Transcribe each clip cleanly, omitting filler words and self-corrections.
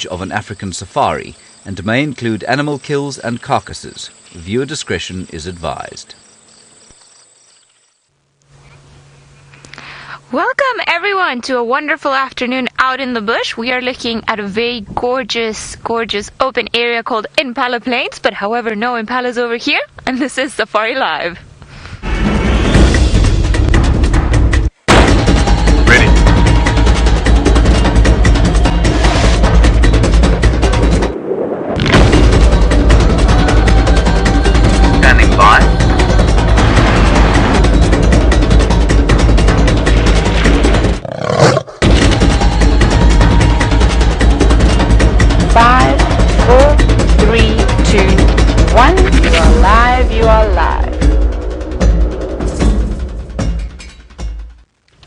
of an African safari and may include animal kills and carcasses. Viewer discretion is advised. Welcome everyone to a wonderful afternoon out in the bush. We are looking at a very gorgeous open area called Impala Plains, but however no impalas over here, and this is Safari Live. Ready. Standing by. 5, 4, 3, 2, 1. You are live, you are live.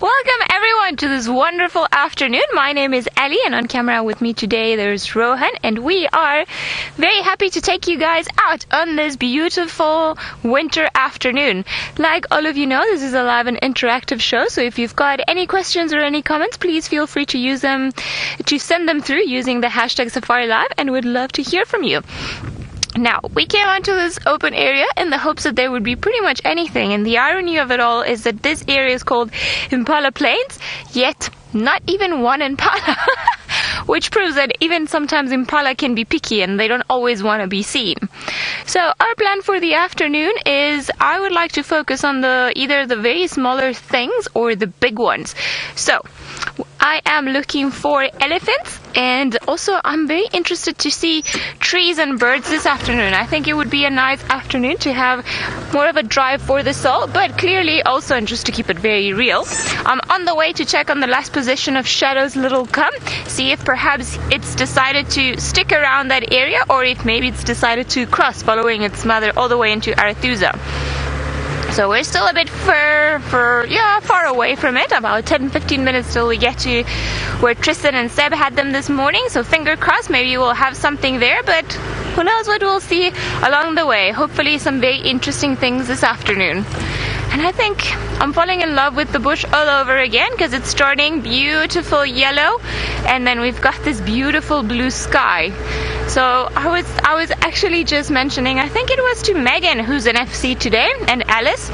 Welcome everyone to this wonderful afternoon. My name is Ali, and on camera with me today there's Rohan, and we are very happy to take you guys out on this beautiful winter afternoon. Like all of you know, this is a live and interactive show, so if you've got any questions or any comments, please feel free to send them through using the hashtag Safari Live, and we'd love to hear from you. Now, we came onto this open area in the hopes that there would be pretty much anything, and the irony of it all is that this area is called Impala Plains, yet not even one impala, which proves that even sometimes impala can be picky and they don't always want to be seen. So our plan for the afternoon is I would like to focus on either the very smaller things or the big ones. So I am looking for elephants, and also I'm very interested to see trees and birds this afternoon. I think it would be a nice afternoon to have more of a drive for the soul, but clearly also, and just to keep it very real, I'm on the way to check on the last position of Shadow's little cub, see if perhaps it's decided to stick around that area, or if maybe it's decided to cross following its mother all the way into Arethusa. So we're still a bit far away from it, about 10-15 minutes till we get to where Tristan and Seb had them this morning, so finger crossed, maybe we'll have something there, but who knows what we'll see along the way. Hopefully some very interesting things this afternoon. And I think I'm falling in love with the bush all over again, because it's starting beautiful yellow, and then we've got this beautiful blue sky. So I was actually just mentioning, I think it was to Megan, who's an FC today, and Alice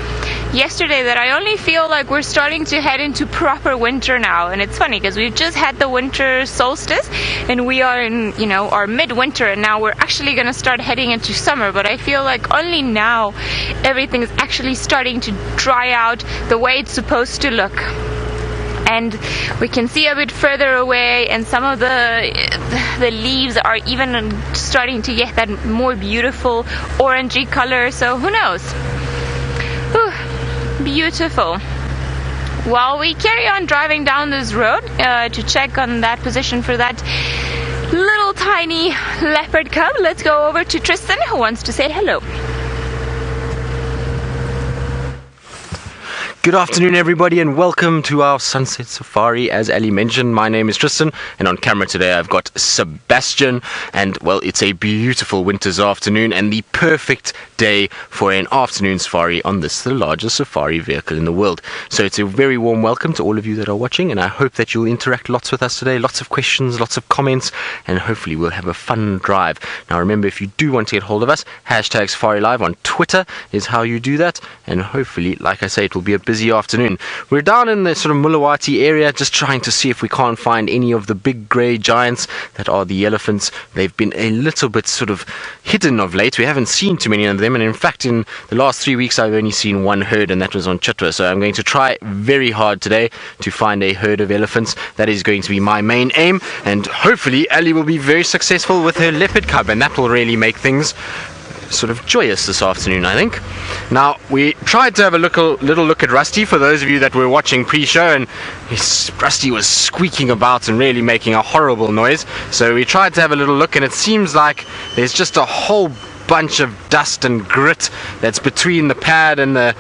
yesterday, that I only feel like we're starting to head into proper winter now. And it's funny because we've just had the winter solstice and we are in, our midwinter, and now we're actually going to start heading into summer. But I feel like only now everything's actually starting to dry out the way it's supposed to look. And we can see a bit further away, and some of the leaves are even starting to get that more beautiful orangey color. So who knows? Whew, beautiful. While we carry on driving down this road to check on that position for that little tiny leopard cub, let's go over to Tristan, who wants to say hello. Good afternoon everybody, and welcome to our sunset safari. As Ali mentioned, my name is Tristan, and on camera today I've got Sebastian, and well, it's a beautiful winter's afternoon and the perfect day for an afternoon safari on this, the largest safari vehicle in the world. So it's a very warm welcome to all of you that are watching, and I hope that you'll interact lots with us today, lots of questions, lots of comments, and hopefully we'll have a fun drive. Now remember, if you do want to get hold of us, hashtag Safari Live on Twitter is how you do that, and hopefully, like I say, it will be a busy afternoon. We're down in the sort of Mulawati area, just trying to see if we can't find any of the big grey giants that are the elephants. They've been a little bit sort of hidden of late. We haven't seen too many of them, and in fact in the last 3 weeks I've only seen one herd, and that was on Chitwa. So I'm going to try very hard today to find a herd of elephants. That is going to be my main aim, and hopefully Ali will be very successful with her leopard cub, and that will really make things sort of joyous this afternoon, I think. Now, we tried to have a little look at Rusty, for those of you that were watching pre-show, and Rusty was squeaking about and really making a horrible noise. So we tried to have a little look, and it seems like there's just a whole bunch of dust and grit that's between the pad and the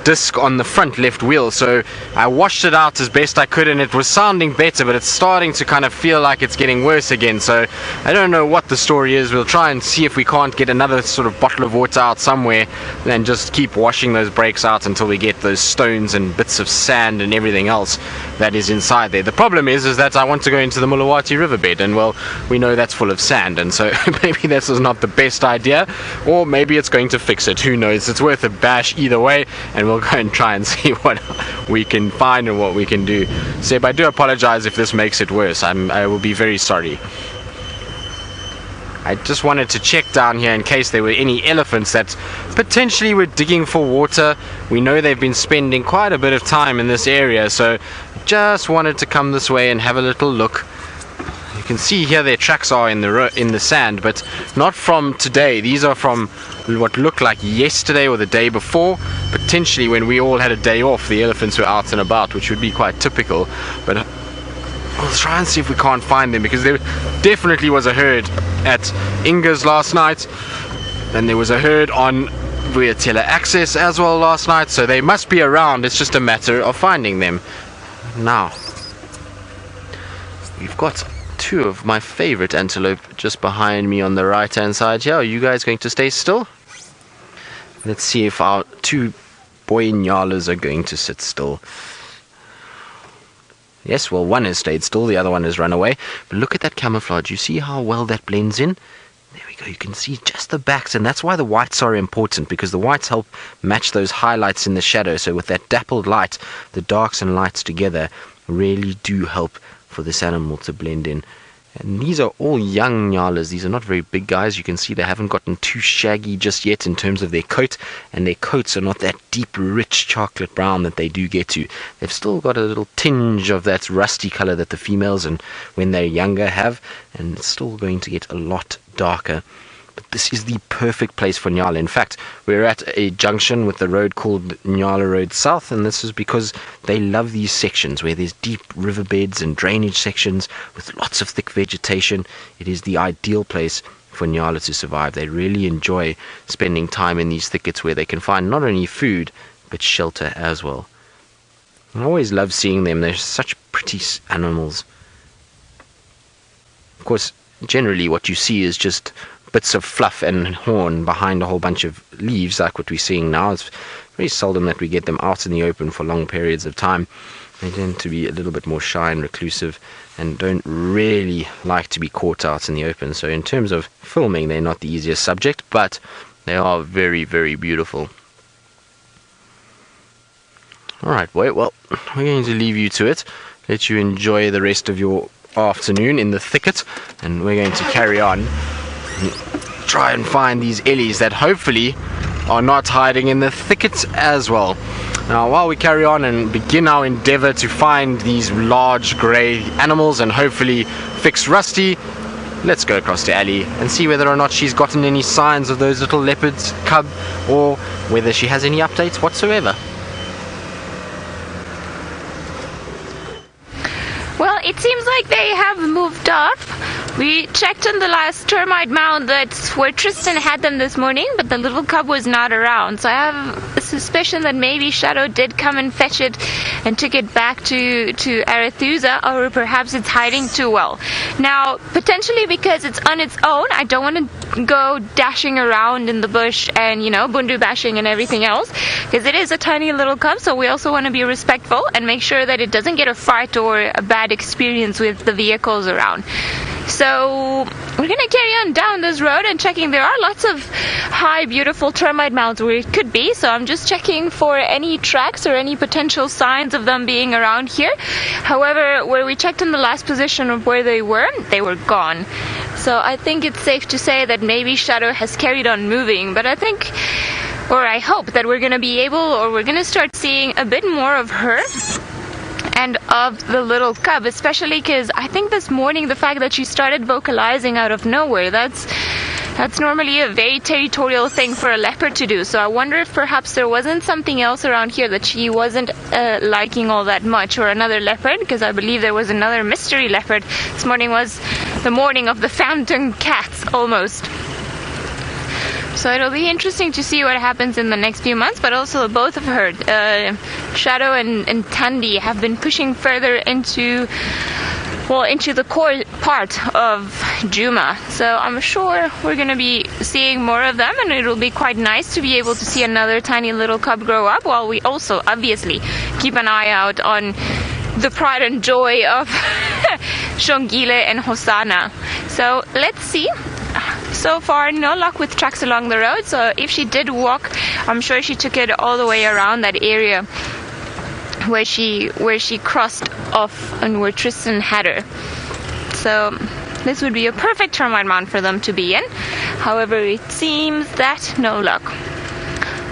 disc on the front left wheel. So I washed it out as best I could, and it was sounding better, but it's starting to kind of feel like it's getting worse again. So I don't know what the story is. We'll try and see if we can't get another sort of bottle of water out somewhere, and just keep washing those brakes out until we get those stones and bits of sand and everything else that is inside there. The problem is that I want to go into the Mulawati riverbed, and well, we know that's full of sand, and so maybe this is not the best idea, or maybe it's going to fix it. Who knows? It's worth a bash either way, and we'll go and try and see what we can find and what we can do. Seb, I do apologize if this makes it worse. I will be very sorry. I just wanted to check down here in case there were any elephants that potentially were digging for water. We know they've been spending quite a bit of time in this area, so just wanted to come this way and have a little look. You can see here their tracks are in the sand, but not from today. These are from what looked like yesterday or the day before. Potentially when we all had a day off, the elephants were out and about, which would be quite typical. But we'll try and see if we can't find them, because there definitely was a herd at Inga's last night, and there was a herd on Vuyatela Access as well last night, so they must be around. It's just a matter of finding them. Now, we've got two of my favorite antelope just behind me on the right hand side here. Are you guys going to stay still? Let's see if our two boy nyalas are going to sit still. Yes, well, one has stayed still, the other one has run away. But look at that camouflage. You see how well that blends in? There we go. You can see just the backs, and that's why the whites are important, because the whites help match those highlights in the shadow. So with that dappled light, the darks and lights together really do help for this animal to blend in. And these are all young nyalas. These are not very big guys. You can see they haven't gotten too shaggy just yet in terms of their coat, and their coats are not that deep, rich chocolate brown that they do get to. They've still got a little tinge of that rusty color that the females, and when they're younger, have, and it's still going to get a lot darker. But this is the perfect place for nyala. In fact, we're at a junction with the road called Nyala Road South, and this is because they love these sections where there's deep riverbeds and drainage sections with lots of thick vegetation. It is the ideal place for nyala to survive. They really enjoy spending time in these thickets where they can find not only food but shelter as well. I always love seeing them. They're such pretty animals. Of course, generally what you see is just bits of fluff and horn behind a whole bunch of leaves like what we're seeing now. It's very seldom that we get them out in the open for long periods of time. They tend to be a little bit more shy and reclusive and don't really like to be caught out in the open. So in terms of filming, they're not the easiest subject, but they are very, very beautiful. Alright, boy, well, we're going to leave you to it. Let you enjoy the rest of your afternoon in the thicket, and we're going to carry on. Try and find these ellies that hopefully are not hiding in the thickets as well. Now, while we carry on and begin our endeavor to find these large grey animals and hopefully fix Rusty, let's go across to Ali and see whether or not she's gotten any signs of those little leopards cub, or whether she has any updates whatsoever. Well, it seems like they have moved up. We checked on the last termite mound that's where Tristan had them this morning, but the little cub was not around. So I have a suspicion that maybe Shadow did come and fetch it and took it back to Arethusa, or perhaps it's hiding too well. Now, potentially because it's on its own, I don't want to go dashing around in the bush and, bundu bashing and everything else, because it is a tiny little cub, so we also want to be respectful and make sure that it doesn't get a fright or a bad experience with the vehicles around. So we're going to carry on down this road and checking. There are lots of high, beautiful termite mounds where it could be, so I'm just checking for any tracks or any potential signs of them being around here. However, where we checked in the last position of where they were gone. So I think it's safe to say that maybe Shadow has carried on moving, but I think, or I hope, that we're going to be able, or we're going to start seeing a bit more of her and of the little cub, especially because I think this morning the fact that she started vocalizing out of nowhere, that's normally a very territorial thing for a leopard to do. So I wonder if perhaps there wasn't something else around here that she wasn't liking all that much, or another leopard, because I believe there was another mystery leopard. This morning was the morning of the phantom cats almost. So it'll be interesting to see what happens in the next few months, but also both of her, Shadow and Tandy, have been pushing further into the core part of Djuma. So I'm sure we're going to be seeing more of them, and it'll be quite nice to be able to see another tiny little cub grow up, while we also obviously keep an eye out on the pride and joy of Shongile and Hosanna. So let's see. So far, no luck with tracks along the road. So if she did walk, I'm sure she took it all the way around that area where she crossed off and where Tristan had her. So this would be a perfect termite mound for them to be in. However, it seems that no luck.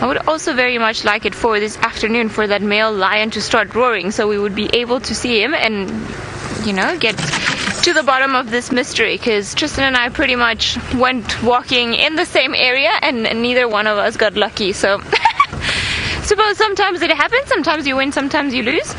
I would also very much like it for this afternoon for that male lion to start roaring, so we would be able to see him and, you know, get to the bottom of this mystery, because Tristan and I pretty much went walking in the same area and neither one of us got lucky. So suppose sometimes it happens, sometimes you win, sometimes you lose.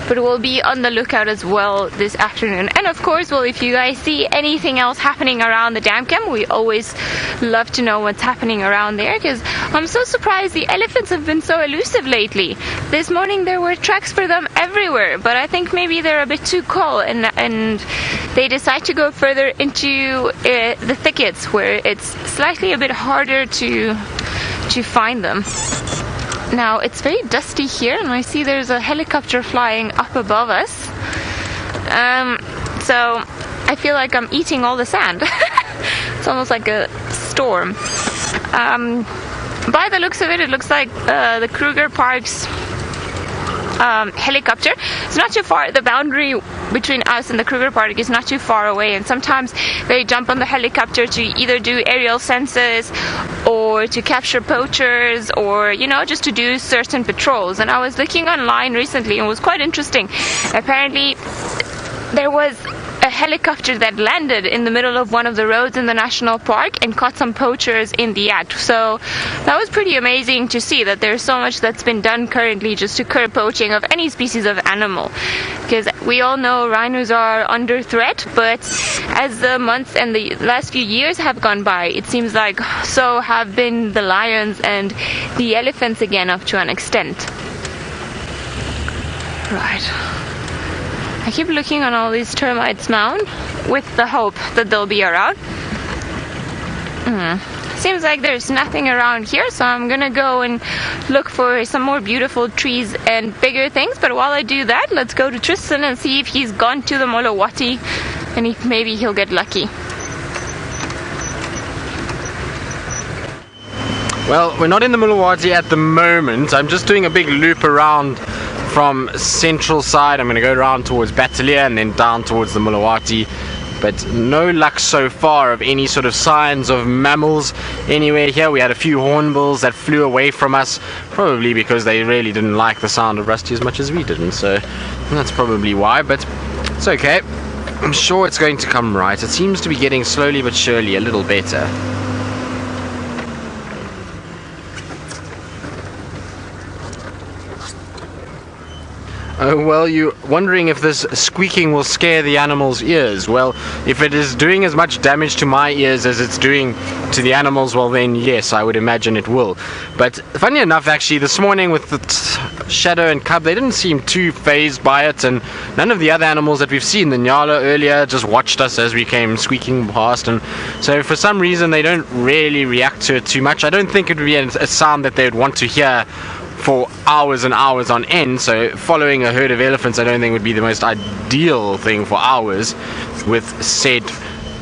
But we'll be on the lookout as well this afternoon. And of course, well, if you guys see anything else happening around the dam camp, we always love to know what's happening around there, because I'm so surprised the elephants have been so elusive lately. This morning there were tracks for them everywhere, but I think maybe they're a bit too cold and they decide to go further into the thickets where it's slightly a bit harder to find them. Now it's very dusty here, and I see there's a helicopter flying up above us. So I feel like I'm eating all the sand. It's almost like a storm. By the looks of it, it looks like the Kruger Park's helicopter. It's not too far. The boundary between us and the Kruger Park is not too far away, and sometimes they jump on the helicopter to either do aerial census or to capture poachers, or, you know, just to do certain patrols. And I was looking online recently and it was quite interesting. Apparently there was a helicopter that landed in the middle of one of the roads in the national park and caught some poachers in the act. So that was pretty amazing to see that there's so much that's been done currently just to curb poaching of any species of animal, because we all know rhinos are under threat, but as the months and the last few years have gone by, it seems like so have been the lions and the elephants again, up to an extent. Right. I keep looking on all these termites mound with the hope that they'll be around. Seems like there's nothing around here, so I'm gonna go and look for some more beautiful trees and bigger things. But while I do that, let's go to Tristan and see if he's gone to the Molawati and if maybe he'll get lucky. Well, we're not in the Molawati at the moment. I'm just doing a big loop around from central side. I'm going to go around towards Batalia and then down towards the Molawati, but no luck so far of any sort of signs of mammals anywhere here. We had a few hornbills that flew away from us, probably because they really didn't like the sound of Rusty as much as we didn't, so that's probably why, but it's okay. I'm sure it's going to come right. It seems to be getting slowly but surely a little better. Oh, well, you're wondering if this squeaking will scare the animal's ears. Well, if it is doing as much damage to my ears as it's doing to the animals, well then yes, I would imagine it will. But funny enough, actually, this morning with the Shadow and Cub, they didn't seem too phased by it, and none of the other animals that we've seen, the Nyala earlier, just watched us as we came squeaking past, and so for some reason they don't really react to it too much. I don't think it would be a sound that they would want to hear for hours and hours on end, so following a herd of elephants I don't think would be the most ideal thing for hours with said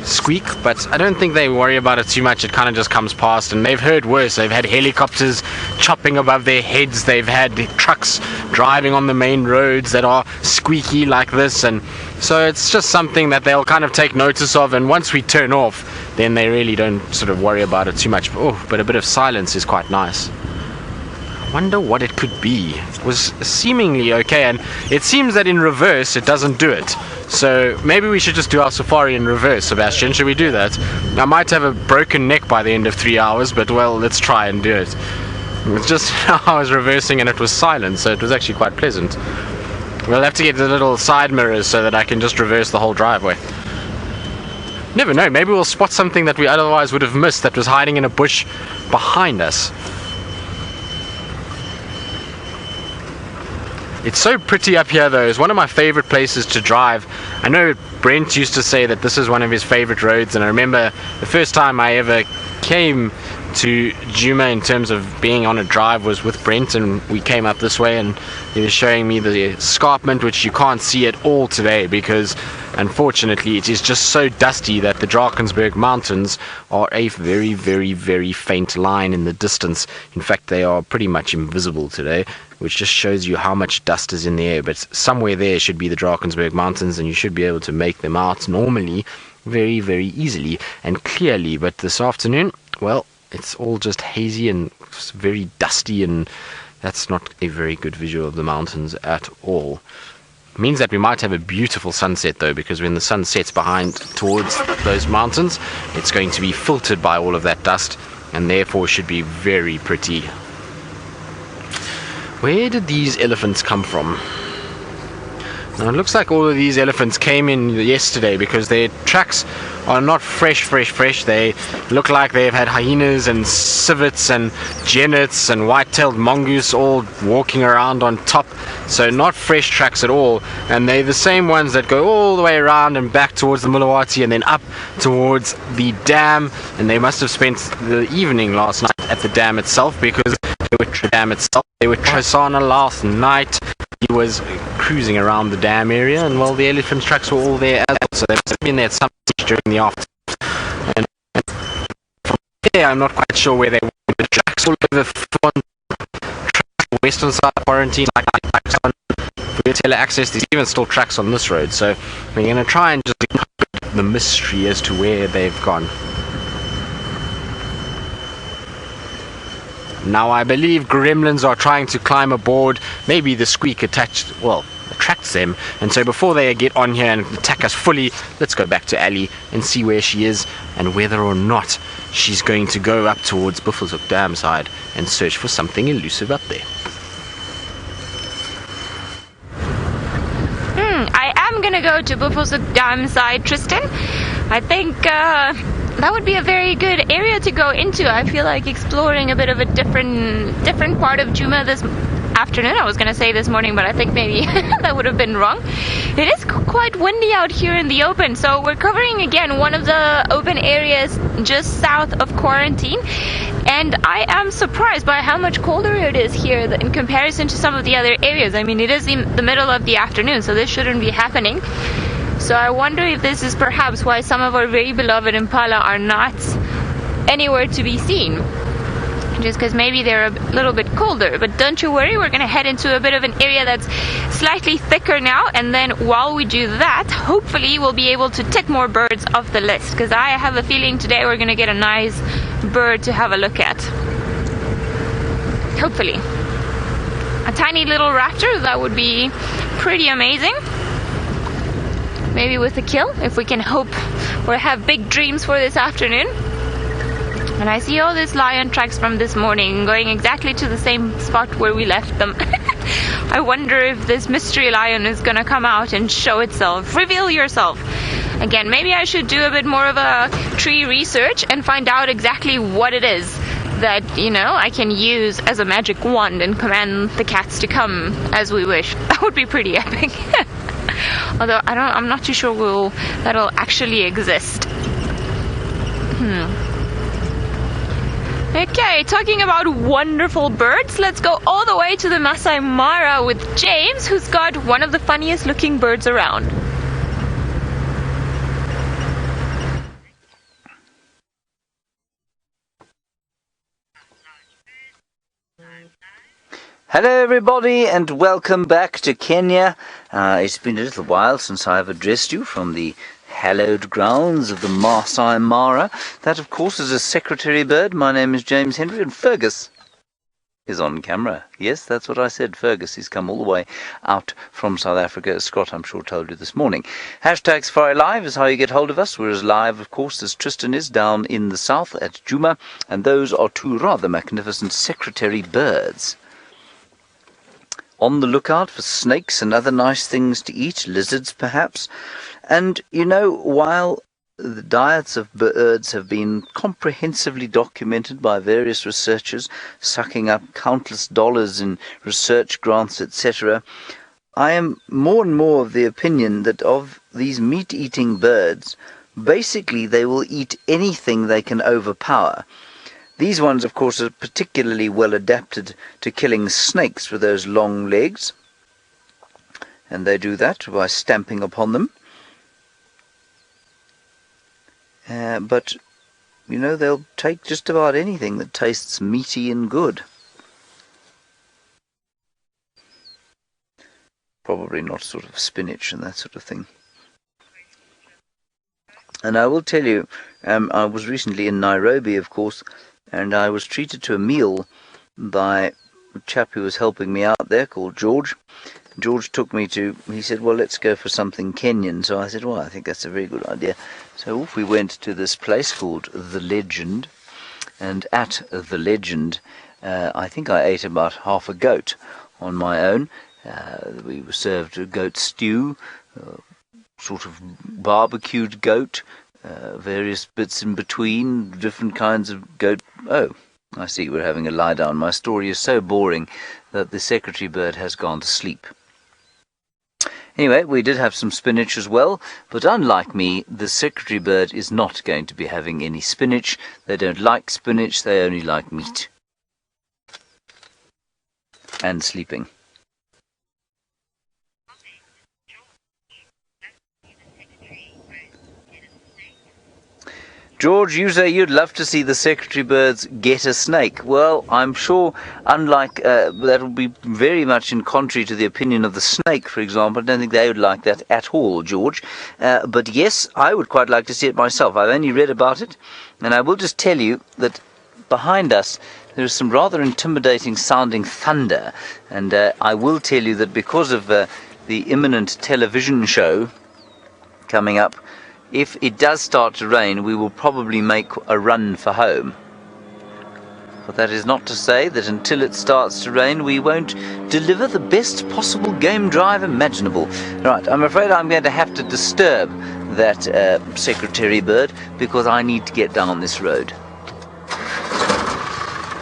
squeak, but I don't think they worry about it too much. It kind of just comes past, and they've heard worse. They've had helicopters chopping above their heads, they've had trucks driving on the main roads that are squeaky like this, and so it's just something that they'll kind of take notice of, and once we turn off then they really don't sort of worry about it too much. But a bit of silence is quite nice. Wonder what it could be. It was seemingly okay, and it seems that in reverse it doesn't do it. So maybe we should just do our safari in reverse, Sebastian. Should we do that? I might have a broken neck by the end of 3 hours, but well, let's try and do it. It's just I was reversing and it was silent, so it was actually quite pleasant. We'll have to get the little side mirrors so that I can just reverse the whole driveway. Never know, maybe we'll spot something that we otherwise would have missed that was hiding in a bush behind us. It's so pretty up here though. It's one of my favorite places to drive. I know Brent used to say that this is one of his favorite roads, and I remember the first time I ever came to Djuma in terms of being on a drive was with Brent, and we came up this way, and he was showing me the escarpment, which you can't see at all today because unfortunately it is just so dusty that the Drakensberg Mountains are a very, very, very faint line in the distance. In fact, they are pretty much invisible today, which just shows you how much dust is in the air. But somewhere there should be the Drakensberg Mountains, and you should be able to make them out normally very, very easily and clearly. But this afternoon, well, it's all just hazy and very dusty, and that's not a very good visual of the mountains at all. It means that we might have a beautiful sunset though, because when the sun sets behind towards those mountains, it's going to be filtered by all of that dust, and therefore should be very pretty. Where did these elephants come from? Now it looks like all of these elephants came in yesterday, because their tracks are not fresh. They look like they've had hyenas and civets and genets and white-tailed mongoose all walking around on top. So not fresh tracks at all, and they're the same ones that go all the way around and back towards the Mulawati and then up towards the dam. And they must have spent the evening last night at the dam itself, because they were the dam itself. They were Trosana last night. He was cruising around the dam area, and well, the elephant tracks were all there as well, so they must have been there at some stage during the afternoon. And from there, I'm not quite sure where they went. The tracks all over the western side of quarantine, like tracks on retailer access. There's even still tracks on this road, so we're going to try and just decode the mystery as to where they've gone. Now I believe gremlins are trying to climb aboard. Maybe the squeak attracts them, and so before they get on here and attack us fully, let's go back to Ali and see where she is and whether or not she's going to go up towards Buffelshoek Dam side and search for something elusive up there. I am gonna go to Buffelshoek Dam side, Tristan. I think that would be a very good area to go into. I feel like exploring a bit of a different part of Djuma this afternoon. I was going to say this morning, but I think maybe that would have been wrong. It is quite windy out here in the open, so we're covering again one of the open areas just south of quarantine, and I am surprised by how much colder it is here in comparison to some of the other areas. I mean, it is in the middle of the afternoon, so this shouldn't be happening. So I wonder if this is perhaps why some of our very beloved Impala are not anywhere to be seen. Just because maybe they're a little bit colder. But don't you worry, we're going to head into a bit of an area that's slightly thicker now. And then while we do that, hopefully we'll be able to tick more birds off the list. Because I have a feeling today we're going to get a nice bird to have a look at. Hopefully. A tiny little raptor, that would be pretty amazing. Maybe with a kill, if we can hope or have big dreams for this afternoon. And I see all these lion tracks from this morning going exactly to the same spot where we left them. I wonder if this mystery lion is gonna come out and show itself. Reveal yourself. Again, maybe I should do a bit more of a tree research and find out exactly what it is that, I can use as a magic wand and command the cats to come as we wish. That would be pretty epic. Although I'm not too sure that'll actually exist. Okay, talking about wonderful birds, let's go all the way to the Masai Mara with James, who's got one of the funniest looking birds around. Hello everybody and welcome back to Kenya. It's been a little while since I've addressed you from the hallowed grounds of the Masai Mara. That of course is a secretary bird. My name is James Henry, and Fergus is on camera. Yes, that's what I said, Fergus. He's come all the way out from South Africa, as Scott I'm sure told you this morning. Hashtag Safari Live is how you get hold of us. We're as live of course as Tristan is down in the south at Djuma, and those are two rather magnificent secretary birds. On the lookout for snakes and other nice things to eat, lizards perhaps. And, while the diets of birds have been comprehensively documented by various researchers, sucking up countless dollars in research grants, etc., I am more and more of the opinion that of these meat-eating birds, basically they will eat anything they can overpower. These ones, of course, are particularly well adapted to killing snakes with those long legs, and they do that by stamping upon them. But, you know, they'll take just about anything that tastes meaty and good. Probably not sort of spinach and that sort of thing. And I will tell you, I was recently in Nairobi, of course, and I was treated to a meal by a chap who was helping me out there called George. George took me to, he said, well, let's go for something Kenyan. So I said, well, I think that's a very good idea. So off we went to this place called The Legend. And at The Legend, I think I ate about half a goat on my own. We were served a goat stew, sort of barbecued goat, various bits in between, different kinds of goat. Oh, I see, we're having a lie down. My story is so boring that the secretary bird has gone to sleep. Anyway, we did have some spinach as well, but unlike me, the secretary bird is not going to be having any spinach. They don't like spinach, they only like meat. And sleeping. George, you say you'd love to see the secretary birds get a snake. Well, I'm sure, unlike that will be very much in contrary to the opinion of the snake, for example. I don't think they would like that at all, George. But yes, I would quite like to see it myself. I've only read about it, and I will just tell you that behind us there is some rather intimidating sounding thunder, and I will tell you that because of the imminent television show coming up, if it does start to rain, we will probably make a run for home. But that is not to say that until it starts to rain, we won't deliver the best possible game drive imaginable. Right, I'm afraid I'm going to have to disturb that secretary bird because I need to get down this road.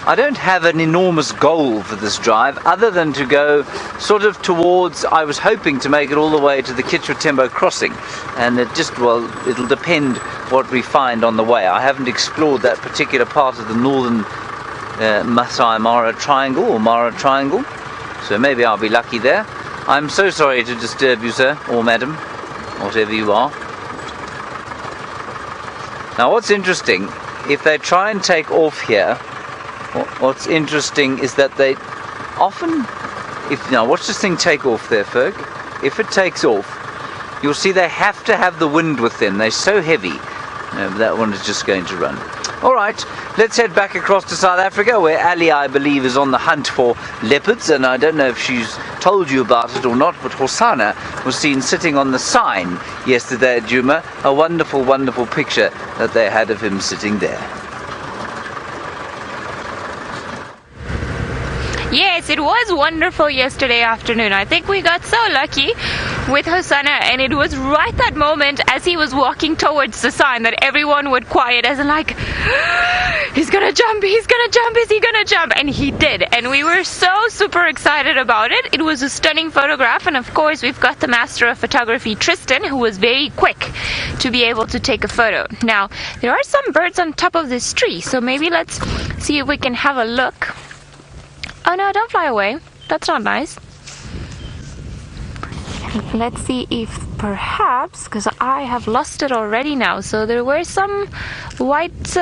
I don't have an enormous goal for this drive other than to go sort of towards, I was hoping to make it all the way to the Chitwa crossing, and it just, well, it'll depend what we find on the way. I haven't explored that particular part of the northern Masai Mara Triangle or Mara Triangle, so maybe I'll be lucky there. I'm so sorry to disturb you, sir, or madam, whatever you are. Now what's interesting, if they try and take off here, what's interesting is that they often, now watch this thing take off there, Ferg. If it takes off, you'll see they have to have the wind with them. They're so heavy. No, that one is just going to run. All right, let's head back across to South Africa, where Ali, I believe, is on the hunt for leopards, and I don't know if she's told you about it or not, but Hosanna was seen sitting on the sign yesterday at Djuma. A wonderful, wonderful picture that they had of him sitting there. Yes, it was wonderful yesterday afternoon. I think we got so lucky with Hosanna, and it was right that moment as he was walking towards the sign that everyone would quiet as in like, he's gonna jump, is he gonna jump? And he did, and we were so super excited about it. It was a stunning photograph, and of course we've got the master of photography, Tristan, who was very quick to be able to take a photo. Now, there are some birds on top of this tree, so maybe let's see if we can have a look. Oh no, don't fly away. That's not nice. Let's see if perhaps, because I have lost it already now, so there were some white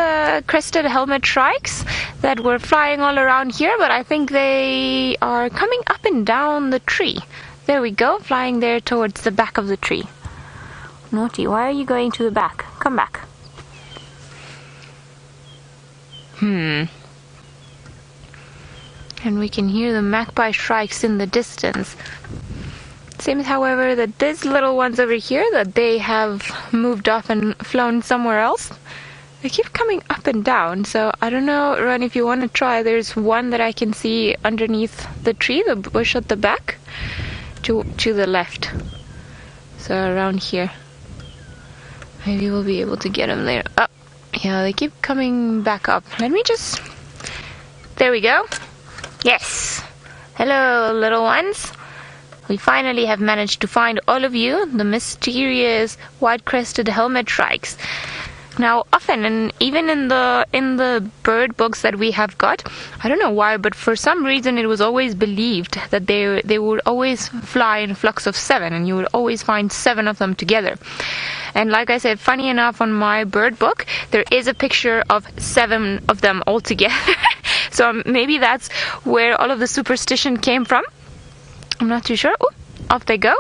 crested helmet shrikes that were flying all around here, but I think they are coming up and down the tree. There we go, flying there towards the back of the tree. Naughty, why are you going to the back? Come back. And we can hear the magpie shrikes in the distance. Seems, however, that these little ones over here, that they have moved off and flown somewhere else. They keep coming up and down, so I don't know, Ron, if you want to try. There's one that I can see underneath the tree, the bush at the back, to the left. So around here. Maybe we'll be able to get them there. Oh, yeah, they keep coming back up. Let me just... There we go. Yes. Hello, little ones. We finally have managed to find all of you, the mysterious white-crested helmet shrikes. Now, often, and even in the bird books that we have got, I don't know why, but for some reason it was always believed that they would always fly in flocks of 7, and you would always find 7 of them together. And like I said, funny enough, on my bird book, there is a picture of 7 of them all together. So maybe that's where all of the superstition came from. I'm not too sure. Ooh, off they go.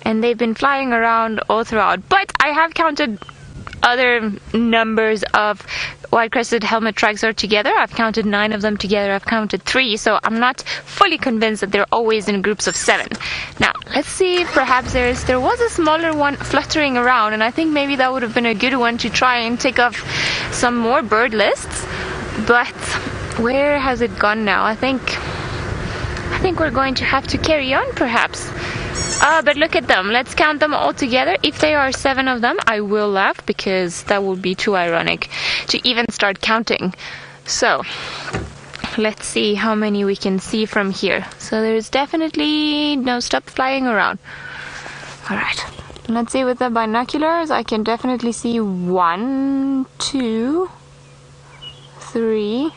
And they've been flying around all throughout. But I have counted other numbers of white-crested helmet shrikes are together. I've counted 9 of them together. I've counted 3, so I'm not fully convinced that they're always in groups of 7. Now, let's see if perhaps there was a smaller one fluttering around, and I think maybe that would have been a good one to try and take off some more bird lists. But where has it gone now? I think we're going to have to carry on, perhaps. But look at them. Let's count them all together. If there are 7 of them, I will laugh, because that would be too ironic to even start counting. So, let's see how many we can see from here. So there's definitely no stop flying around. Alright. Let's see with the binoculars. I can definitely see 1, 2, 3,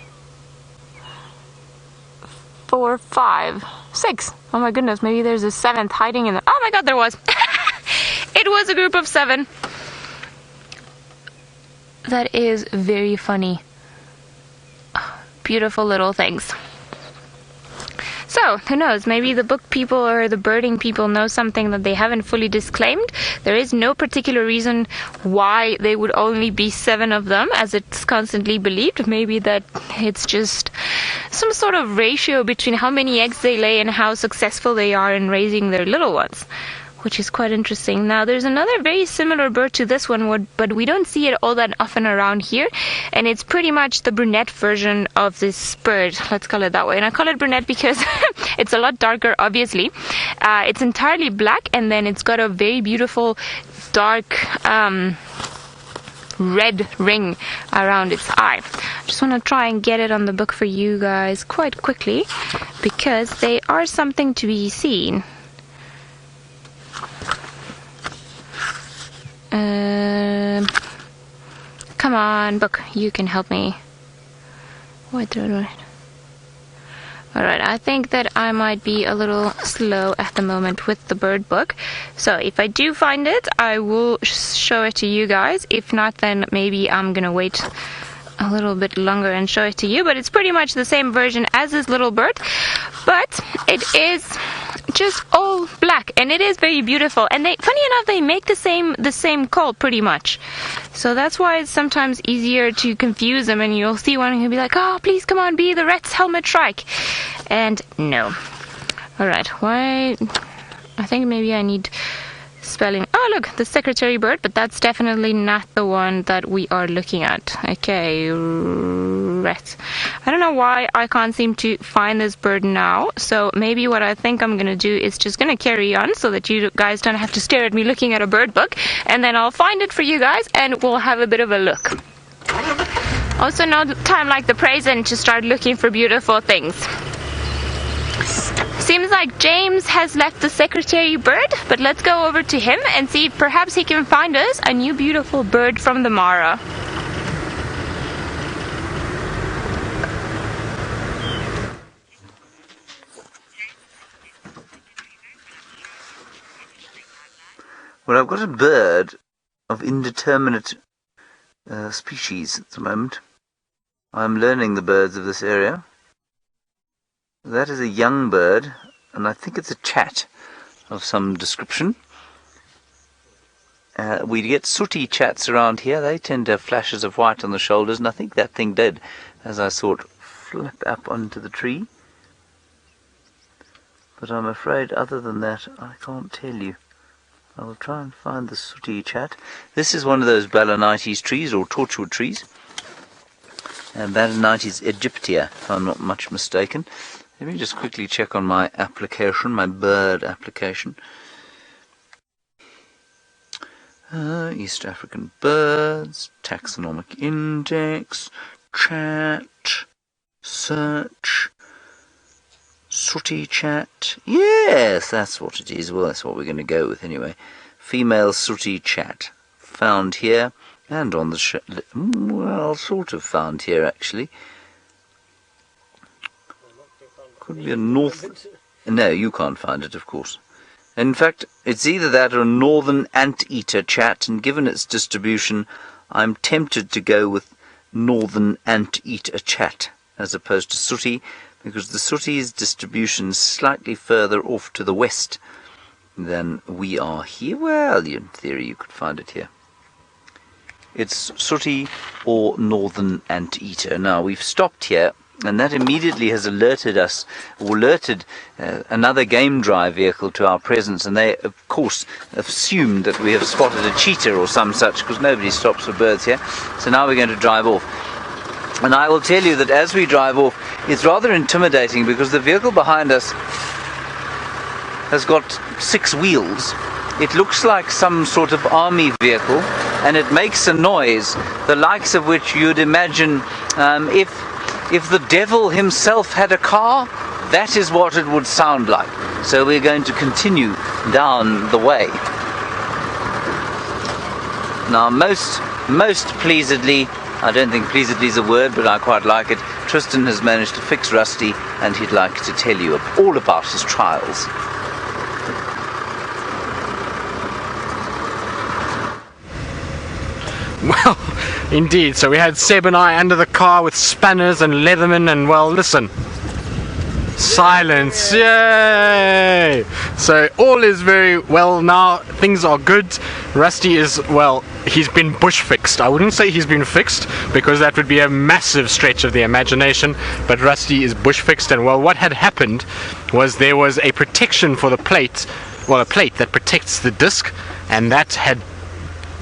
4, 5, 6. Oh my goodness, maybe there's a 7th hiding in the... Oh my god, there was! It was a group of 7. That is very funny. Beautiful little things. So, who knows, maybe the book people or the birding people know something that they haven't fully disclaimed. There is no particular reason why they would only be 7 of them, as it's constantly believed. Maybe that it's just some sort of ratio between how many eggs they lay and how successful they are in raising their little ones, which is quite interesting. Now, there's another very similar bird to this one, but we don't see it all that often around here, and it's pretty much the brunette version of this bird. Let's call it that way. And I call it brunette because it's a lot darker, obviously. It's entirely black, and then it's got a very beautiful dark red ring around its eye. Just want to try and get it on the book for you guys quite quickly, because they are something to be seen. Come on, book, you can help me. Alright, I think that I might be a little slow at the moment with the bird book. So if I do find it, I will show it to you guys. If not, then maybe I'm gonna wait a little bit longer and show it to you. But it's pretty much the same version as this little bird, but it is just all black, and it is very beautiful. And they, funny enough, they make the same call pretty much. So that's why it's sometimes easier to confuse them, and you'll see one and you'll be like, oh, please come on, be the Reds helmet shrike. And no. Alright, why? I think maybe I need spelling. Oh, look, the secretary bird, but that's definitely not the one that we are looking at. Okay, Reds. I don't know why I can't seem to find this bird now, so maybe what I think I'm gonna do is just gonna carry on so that you guys don't have to stare at me looking at a bird book, and then I'll find it for you guys and we'll have a bit of a look. Also, no time like the present to start looking for beautiful things. Seems like James has left the secretary bird, but let's go over to him and see if perhaps he can find us a new beautiful bird from the Mara. Well, I've got a bird of indeterminate species at the moment. I'm learning the birds of this area. That is a young bird, and I think it's a chat of some description. We get sooty chats around here. They tend to have flashes of white on the shoulders, and I think that thing did, as I saw it flip up onto the tree. But I'm afraid, other than that, I can't tell you. I will try and find the sooty chat. This is one of those Balanites trees, or torchwood trees. And Balanites aegyptia, if I'm not much mistaken. Let me just quickly check on my application, my bird application. East African birds, taxonomic index, chat, search, Sooty chat. Yes, that's what it is. Well, that's what we're going to go with anyway. Female sooty chat. Found here and on the well, sort of found here actually. Could be a north... No, you can't find it, of course. In fact, it's either that or a northern anteater chat, and given its distribution, I'm tempted to go with northern anteater chat as opposed to sooty, because the sooty's distribution is slightly further off to the west than we are here. Well, in theory, you could find it here. It's sooty or northern anteater. Now, we've stopped here, and that immediately has alerted another game drive vehicle to our presence, and they, of course, assumed that we have spotted a cheetah or some such, because nobody stops for birds here. So now we're going to drive off. And I will tell you that as we drive off, it's rather intimidating, because the vehicle behind us has got 6 wheels. It looks like some sort of army vehicle, and it makes a noise, the likes of which you'd imagine if the devil himself had a car, that is what it would sound like. So we're going to continue down the way. Now, most pleasedly, I don't think pleasedly is a word, but I quite like it, Tristan has managed to fix Rusty, and he'd like to tell you all about his trials. Well, indeed. So we had Seb and I under the car with spanners and Leatherman, and well, listen. Silence. Yay! So all is very well now. Things are good. Rusty is, well, he's been bush fixed. I wouldn't say he's been fixed, because that would be a massive stretch of the imagination, but Rusty is bush fixed. And well, what had happened was there was a protection for the plate, well, a plate that protects the disc, and that had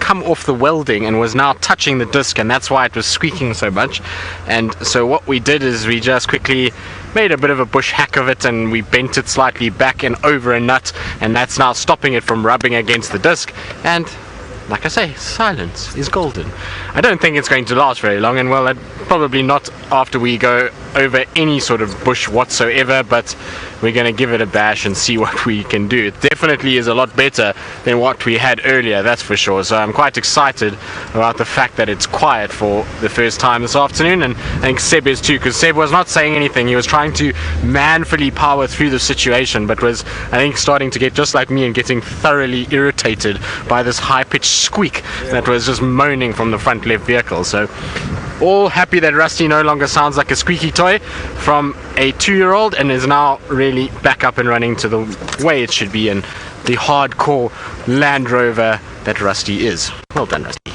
come off the welding and was now touching the disc, and that's why it was squeaking so much. And so what we did is we just quickly made a bit of a bush hack of it, and we bent it slightly back and over a nut, and that's now stopping it from rubbing against the disc. And like I say, silence is golden. I don't think it's going to last very long, and well, probably not after we go over any sort of bush whatsoever, but we're going to give it a bash and see what we can do. It definitely is a lot better than what we had earlier, that's for sure. So I'm quite excited about the fact that it's quiet for the first time this afternoon, and I think Seb is too, because Seb was not saying anything. He was trying to manfully power through the situation, but was, I think, starting to get just like me and getting thoroughly irritated by this high-pitched squeak that was just moaning from the front left vehicle. So all happy that Rusty no longer sounds like a squeaky toy from a 2-year-old, and is now really back up and running to the way it should be, and the hardcore Land Rover that Rusty is. Well done, Rusty.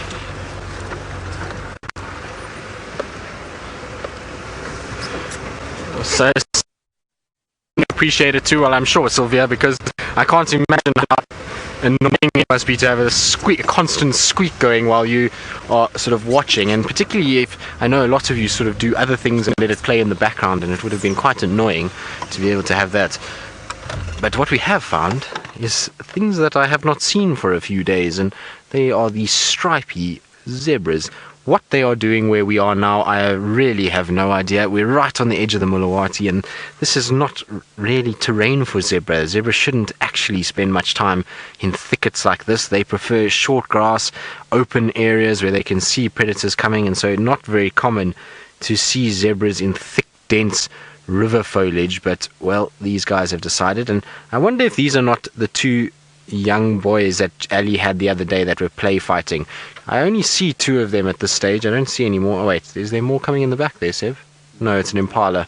So appreciate it too, well, I'm sure, Sylvia, because I can't imagine how annoying it must be to have a constant squeak going while you are sort of watching, and particularly if I know a lot of you sort of do other things and let it play in the background, and it would have been quite annoying to be able to have that. But what we have found is things that I have not seen for a few days, and they are the stripy zebras. What they are doing where we are now, I really have no idea. We're right on the edge of the Mulawati, and this is not really terrain for zebra. Zebra shouldn't actually spend much time in thickets like this. They prefer short grass, open areas where they can see predators coming, and so not very common to see zebras in thick, dense river foliage. But, well, these guys have decided, and I wonder if these are not the 2 young boys that Ali had the other day that were play fighting. I only see 2 of them at this stage. I don't see any more. Oh wait, is there more coming in the back there, Sev? No, it's an Impala.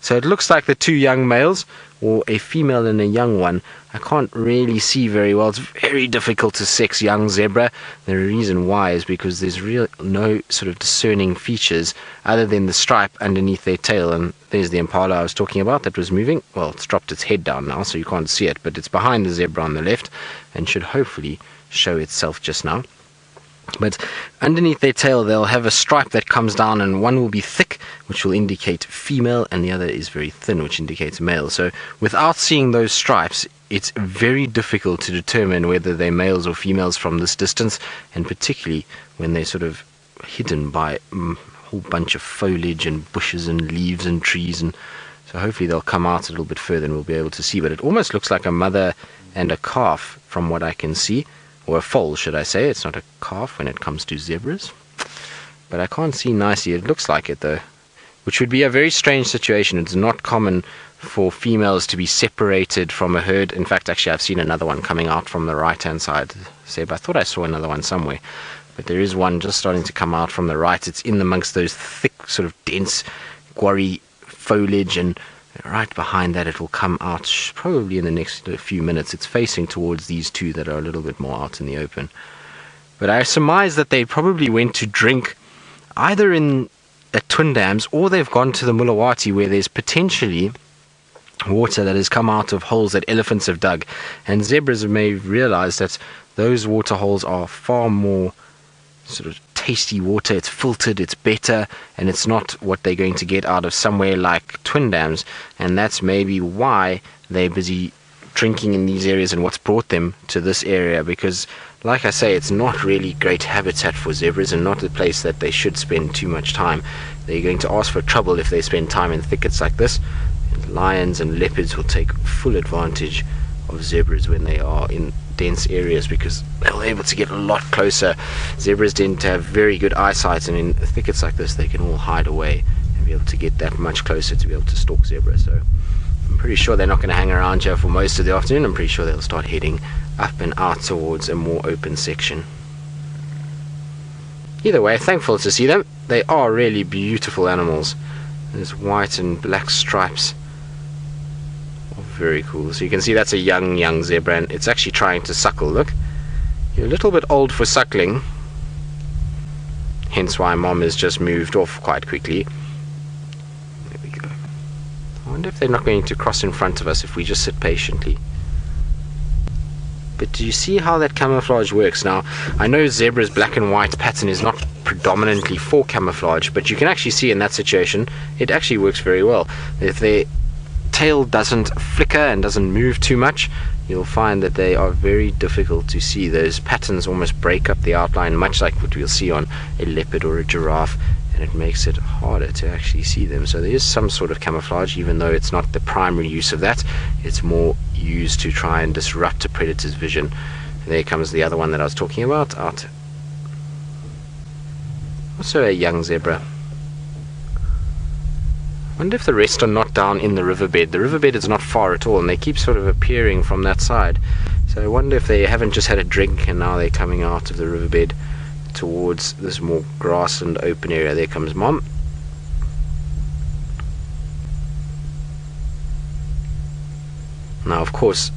So it looks like the 2 young males, or a female and a young one. I can't really see very well. It's very difficult to sex young zebra. The reason why is because there's no sort of discerning features other than the stripe underneath their tail. And there's the Impala I was talking about that was moving. Well, it's dropped its head down now, so you can't see it, but it's behind the zebra on the left and should hopefully show itself just now. But underneath their tail they'll have a stripe that comes down, and one will be thick, which will indicate female, and the other is very thin, which indicates male. So without seeing those stripes, it's very difficult to determine whether they're males or females from this distance, and particularly when they're sort of hidden by a whole bunch of foliage and bushes and leaves and trees. And so So hopefully they'll come out a little bit further and we'll be able to see. But it almost looks like a mother and a calf from what I can see. Or a foal, should I say. It's not a calf when it comes to zebras. But I can't see nicely. It looks like it though. Which would be a very strange situation. It's not common for females to be separated from a herd. In fact, actually, I've seen another one coming out from the right-hand side. Seb, I thought I saw another one somewhere. But there is one just starting to come out from the right. It's in amongst those thick, sort of dense, quarry foliage, and right behind that it will come out probably in the next few minutes. It's facing towards these two that are a little bit more out in the open. But I surmise that they probably went to drink either in at Twin Dams, or they've gone to the Mulawati, where there's potentially water that has come out of holes that elephants have dug. And zebras may realize that those water holes are far more sort of tasty water. It's filtered, it's better, and it's not what they're going to get out of somewhere like Twin Dams. And that's maybe why they're busy drinking in these areas and what's brought them to this area, because like I say, it's not really great habitat for zebras and not a place that they should spend too much time. They're going to ask for trouble if they spend time in thickets like this. And lions and leopards will take full advantage of zebras when they are in dense areas, because they're able to get a lot closer. Zebras tend to have very good eyesight, and in thickets like this they can all hide away and be able to get that much closer to be able to stalk zebras. So I'm pretty sure they're not going to hang around here for most of the afternoon. I'm pretty sure they'll start heading up and out towards a more open section. Either way, thankful to see them. They are really beautiful animals. There's white and black stripes. Oh, very cool. So you can see that's a young zebra, and it's actually trying to suckle. Look, you're a little bit old for suckling, hence why mom has just moved off quite quickly. There we go. I wonder if they're not going to cross in front of us if we just sit patiently. But do you see how that camouflage works? Now, I know zebra's black and white pattern is not predominantly for camouflage, but you can actually see in that situation, it actually works very well. If their tail doesn't flicker and doesn't move too much, you'll find that they are very difficult to see. Those patterns almost break up the outline, much like what we'll see on a leopard or a giraffe, and it makes it harder to actually see them. So there is some sort of camouflage, even though it's not the primary use of that. It's more used to try and disrupt a predator's vision. And there comes the other one that I was talking about, out. Also a young zebra. I wonder if the rest are not down in the riverbed. The riverbed is not far at all, and they keep sort of appearing from that side. So I wonder if they haven't just had a drink and now they're coming out of the riverbed towards this more grassland open area. There comes mom. Now, of course,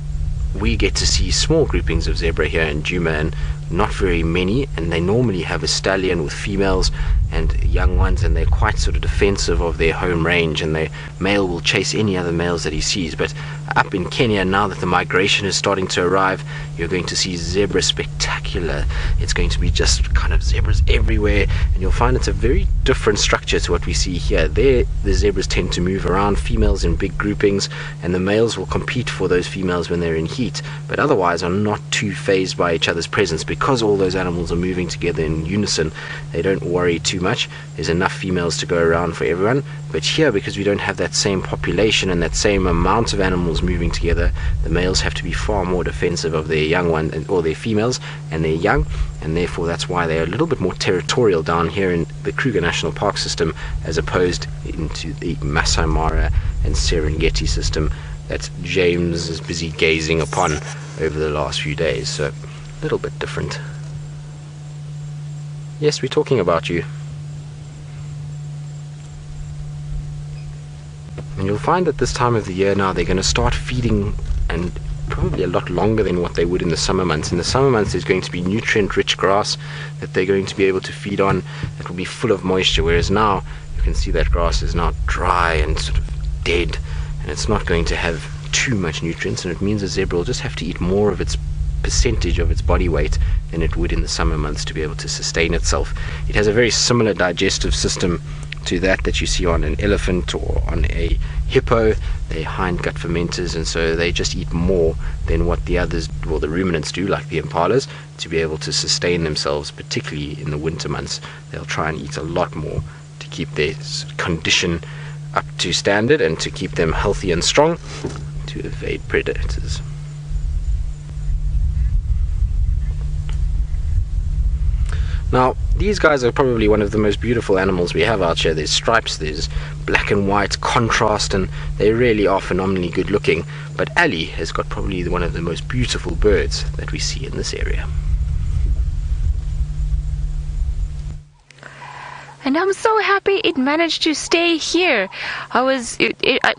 we get to see small groupings of zebra here in Djuma, and not very many, and they normally have a stallion with females and young ones, and they're quite sort of defensive of their home range, and the male will chase any other males that he sees. But up in Kenya, now that the migration is starting to arrive, you're going to see zebra spectacular. It's going to be just kind of zebras everywhere, and you'll find it's a very different structure to what we see here. There, the zebras tend to move around, females in big groupings, and the males will compete for those females when they're in heat, but otherwise are not too fazed by each other's presence. Because all those animals are moving together in unison, they don't worry too much. There's enough females to go around for everyone. But here, because we don't have that same population and that same amount of animals moving together, the males have to be far more defensive of their young one, or their females and their young, and therefore that's why they're a little bit more territorial down here in the Kruger National Park system, as opposed into the Masai Mara and Serengeti system that James is busy gazing upon over the last few days. So a little bit different. Yes, we're talking about you. And you'll find that this time of the year now they're going to start feeding, and probably a lot longer than what they would in the summer months. In the summer months there's going to be nutrient-rich grass that they're going to be able to feed on that will be full of moisture, whereas now you can see that grass is now dry and sort of dead, and it's not going to have too much nutrients, and it means a zebra will just have to eat more of its percentage of its body weight than it would in the summer months to be able to sustain itself. It has a very similar digestive system to that you see on an elephant or on a hippo. They're hindgut fermenters, and so they just eat more than what the others, well, the ruminants do, like the impalas, to be able to sustain themselves, particularly in the winter months. They'll try and eat a lot more to keep their condition up to standard and to keep them healthy and strong to evade predators. Now, these guys are probably one of the most beautiful animals we have out here. There's stripes, there's black and white contrast, and they really are phenomenally good looking. But Ali has got probably one of the most beautiful birds that we see in this area. And I'm so happy it managed to stay here.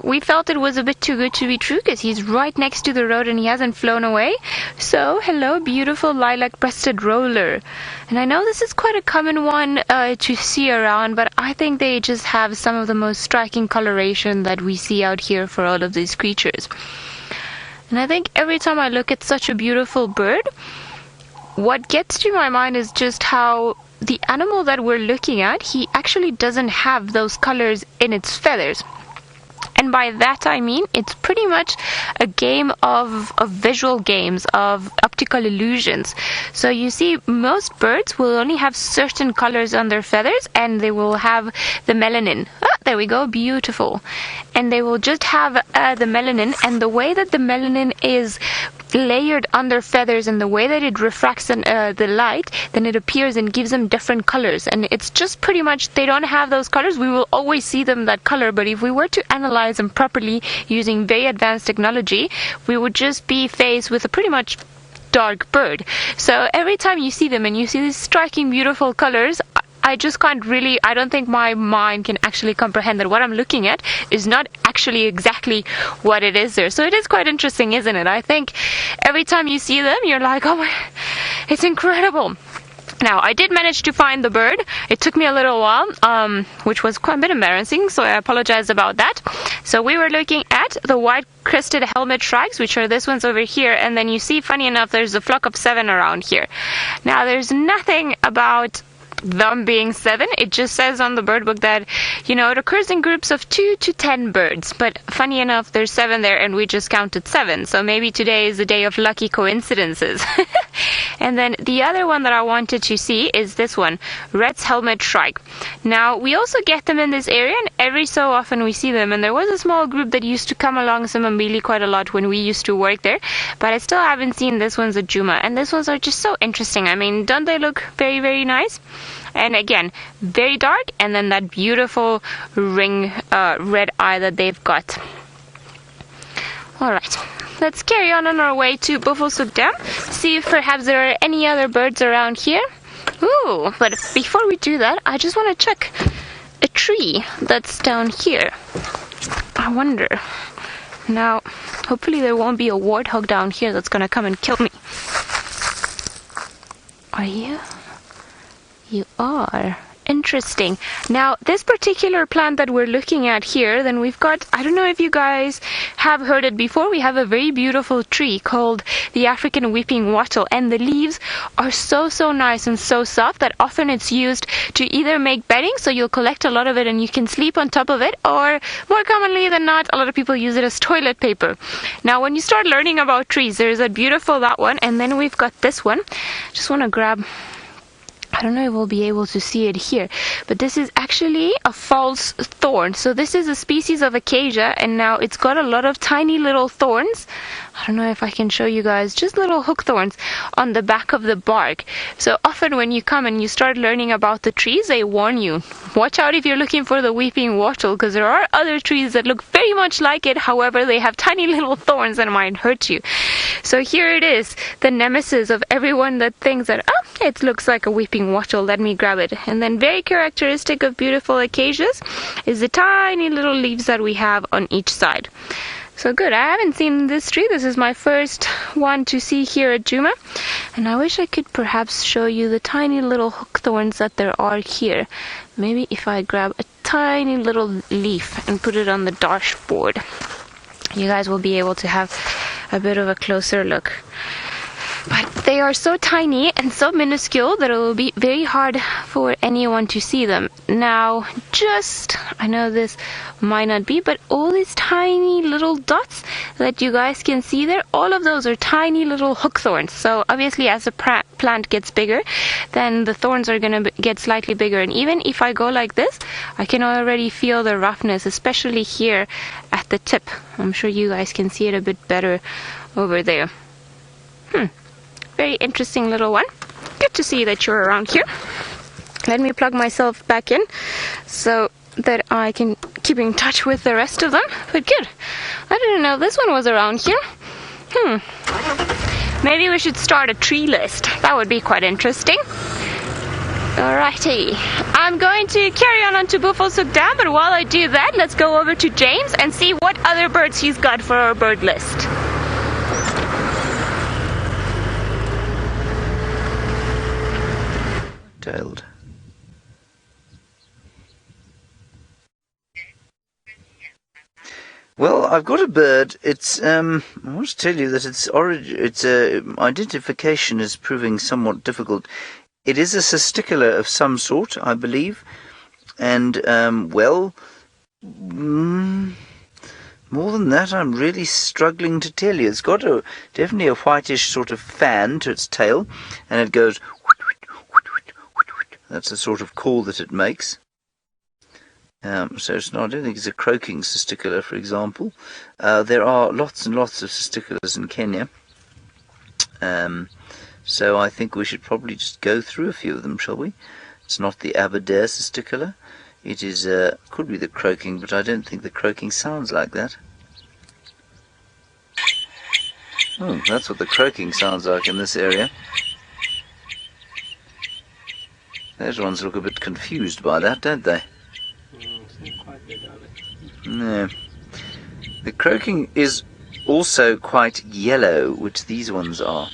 We felt it was a bit too good to be true because he's right next to the road and he hasn't flown away. So, hello, beautiful lilac-breasted roller. And I know this is quite a common one to see around, but I think they just have some of the most striking coloration that we see out here for all of these creatures. And I think every time I look at such a beautiful bird, what gets to my mind is just how the animal that we're looking at, he actually doesn't have those colors in its feathers. And by that I mean it's pretty much a game of visual games, of optical illusions. So you see, most birds will only have certain colors on their feathers, and they will have the melanin. There we go, beautiful. And they will just have the melanin, and the way that the melanin is layered on their feathers and the way that it refracts the light, then it appears and gives them different colors. And it's just pretty much, they don't have those colors. We will always see them that color, but if we were to analyze them properly using very advanced technology, we would just be faced with a pretty much dark bird. So every time you see them and you see these striking beautiful colors, I just can't really, I don't think my mind can actually comprehend that what I'm looking at is not actually exactly what it is there. So it is quite interesting, isn't it? I think every time you see them, you're like, oh my, it's incredible. Now, I did manage to find the bird. It took me a little while, which was quite a bit embarrassing, so I apologize about that. So we were looking at the white-crested helmet shrikes, which are this ones over here, and then you see, funny enough, there's a flock of 7 around here. Now, there's nothing about them being 7. It just says on the bird book that, you know, it occurs in groups of 2 to 10 birds, but funny enough, there's 7 there and we just counted 7, so maybe today is a day of lucky coincidences. And then the other one that I wanted to see is this one, Red's helmet shrike. Now, we also get them in this area, and every so often we see them, and there was a small group that used to come along Simbambili quite a lot when we used to work there, but I still haven't seen this one's a Djuma, and these ones are just so interesting. I mean, don't they look very, very nice? And again, very dark, and then that beautiful ring red eye that they've got. Alright, let's carry on our way to Buffelshoek Dam, see if perhaps there are any other birds around here. Ooh, but before we do that, I just want to check a tree that's down here. I wonder. Now, hopefully there won't be a warthog down here that's going to come and kill me. Are you? You are. Interesting. Now, this particular plant that we're looking at here, then we've got, I don't know if you guys have heard it before, we have a very beautiful tree called the African weeping wattle, and the leaves are so nice and so soft that often it's used to either make bedding, so you'll collect a lot of it and you can sleep on top of it, or more commonly than not, a lot of people use it as toilet paper. Now, when you start learning about trees, there's a beautiful, that one, and then we've got this one. Just want to grab, I don't know if we'll be able to see it here, but this is actually a false thorn. So this is a species of acacia, and now it's got a lot of tiny little thorns. I don't know if I can show you guys, just little hook thorns on the back of the bark. So often when you come and you start learning about the trees, they warn you, watch out if you're looking for the weeping wattle, because there are other trees that look very much like it, however they have tiny little thorns that might hurt you. So here it is, the nemesis of everyone that thinks that, oh, it looks like a weeping wattle, let me grab it. And then very characteristic of beautiful acacias is the tiny little leaves that we have on each side. So good, I haven't seen this tree. This is my first one to see here at Djuma. And I wish I could perhaps show you the tiny little hook thorns that there are here. Maybe if I grab a tiny little leaf and put it on the dashboard, you guys will be able to have a bit of a closer look. But they are so tiny and so minuscule that it will be very hard for anyone to see them. Now, I know this might not be, but all these tiny little dots that you guys can see there, all of those are tiny little hook thorns. So obviously as the plant gets bigger, then the thorns are going to get slightly bigger. And even if I go like this, I can already feel the roughness, especially here at the tip. I'm sure you guys can see it a bit better over there. Very interesting little one. Good to see that you're around here. Let me plug myself back in so that I can keep in touch with the rest of them. But good. I didn't know this one was around here. Maybe we should start a tree list. That would be quite interesting. Alrighty. I'm going to carry on to Buffelshoek Dam, but while I do that, let's go over to James and see what other birds he's got for our bird list. Tailed. Well, I've got a bird. It's I want to tell you that its identification is proving somewhat difficult. It is a cisticola of some sort, I believe, and more than that, I'm really struggling to tell you. It's got definitely a whitish sort of fan to its tail, and it goes. That's the sort of call that it makes. So it's not, I don't think it's a croaking cisticola, for example. There are lots and lots of cisticolas in Kenya. So I think we should probably just go through a few of them, shall we? It's not the Aberdare cisticola. It is, could be the croaking, but I don't think the croaking sounds like that. Oh, that's what the croaking sounds like in this area. Those ones look a bit confused by that, don't they? No. The croaking is also quite yellow, which these ones are.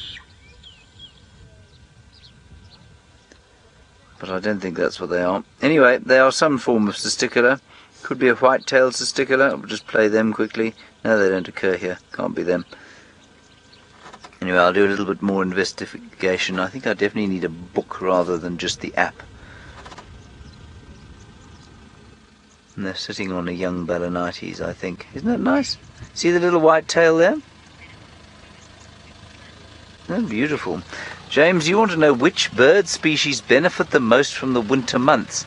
But I don't think that's what they are. Anyway, they are some form of cisticola. Could be a white-tailed cisticola. I'll just play them quickly. No, they don't occur here. Can't be them. Anyway, I'll do a little bit more investigation. I think I definitely need a book rather than just the app. And they're sitting on a young Balanites, I think. Isn't that nice? See the little white tail there? Oh, beautiful. James, you want to know which bird species benefit the most from the winter months?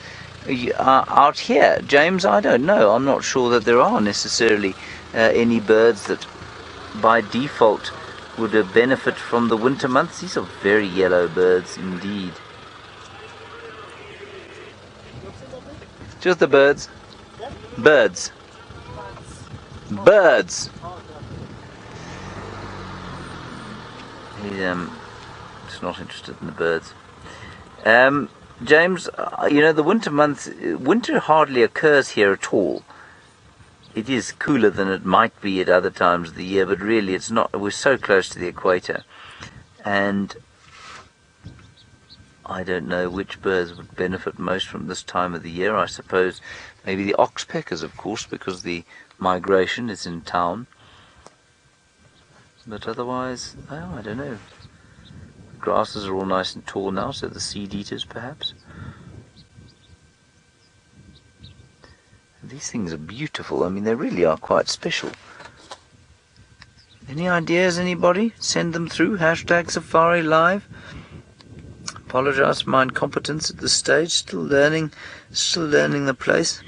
Out here, James, I don't know. I'm not sure that there are necessarily any birds that by default would benefit from the winter months. These are very yellow birds indeed. Just the birds. Birds. Birds. He's not interested in the birds. James, you know, the winter months, winter hardly occurs here at all. It is cooler than it might be at other times of the year, but really it's not. We're so close to the equator. And I don't know which birds would benefit most from this time of the year. I suppose maybe the oxpeckers, of course, because the migration is in town. But otherwise, oh, I don't know. The grasses are all nice and tall now, so the seed eaters perhaps. These things are beautiful. I mean, they really are quite special. Any ideas, anybody? Send them through. #SafariLive. Apologise for my incompetence at this stage. Still learning the place.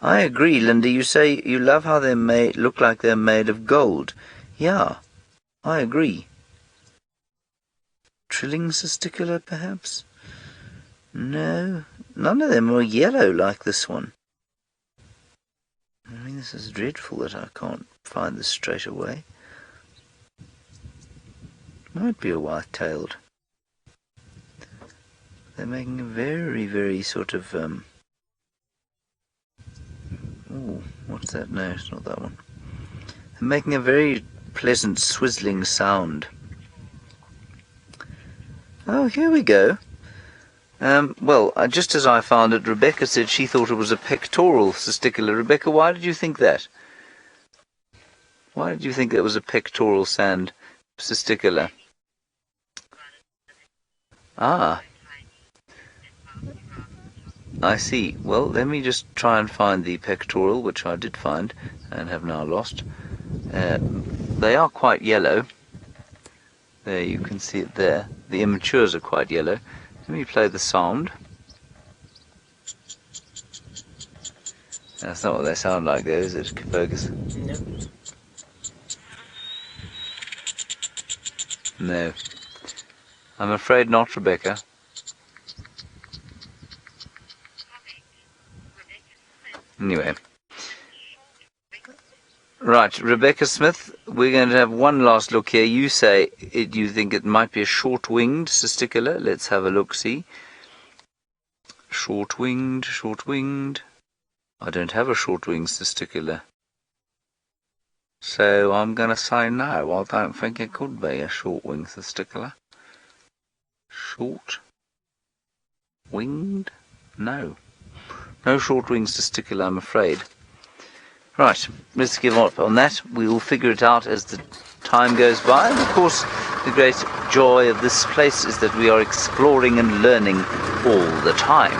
I agree, Linda. You say you love how they look like they're made of gold. Yeah, I agree. Trilling cisticola, perhaps? No, none of them are yellow like this one. I mean, this is dreadful that I can't find this straight away. Might be a white-tailed. They're making a very, very sort of, oh, what's that? No, it's not that one. They're making a very pleasant swizzling sound. Oh, here we go. Well, just as I found it, Rebecca said she thought it was a pectoral cisticola. Rebecca, why did you think that? Why did you think it was a pectoral sand testicular? Ah, I see. Well, let me just try and find the pectoral, which I did find and have now lost. They are quite yellow. There, you can see it there. The immatures are quite yellow. Let me play the sound. That's not what they sound like, though, is it, Fergus? No. No. I'm afraid not, Rebecca. Anyway. Right, Rebecca Smith, we're going to have one last look here. You say you think it might be a short-winged testicular. Let's have a look-see. Short-winged, short-winged. I don't have a short-winged testicular. So I'm going to say no. I don't think it could be a short-winged testicular. Short-winged? No. No short-winged testicular, I'm afraid. Right, let's give up on that. We will figure it out as the time goes by. And of course, the great joy of this place is that we are exploring and learning all the time.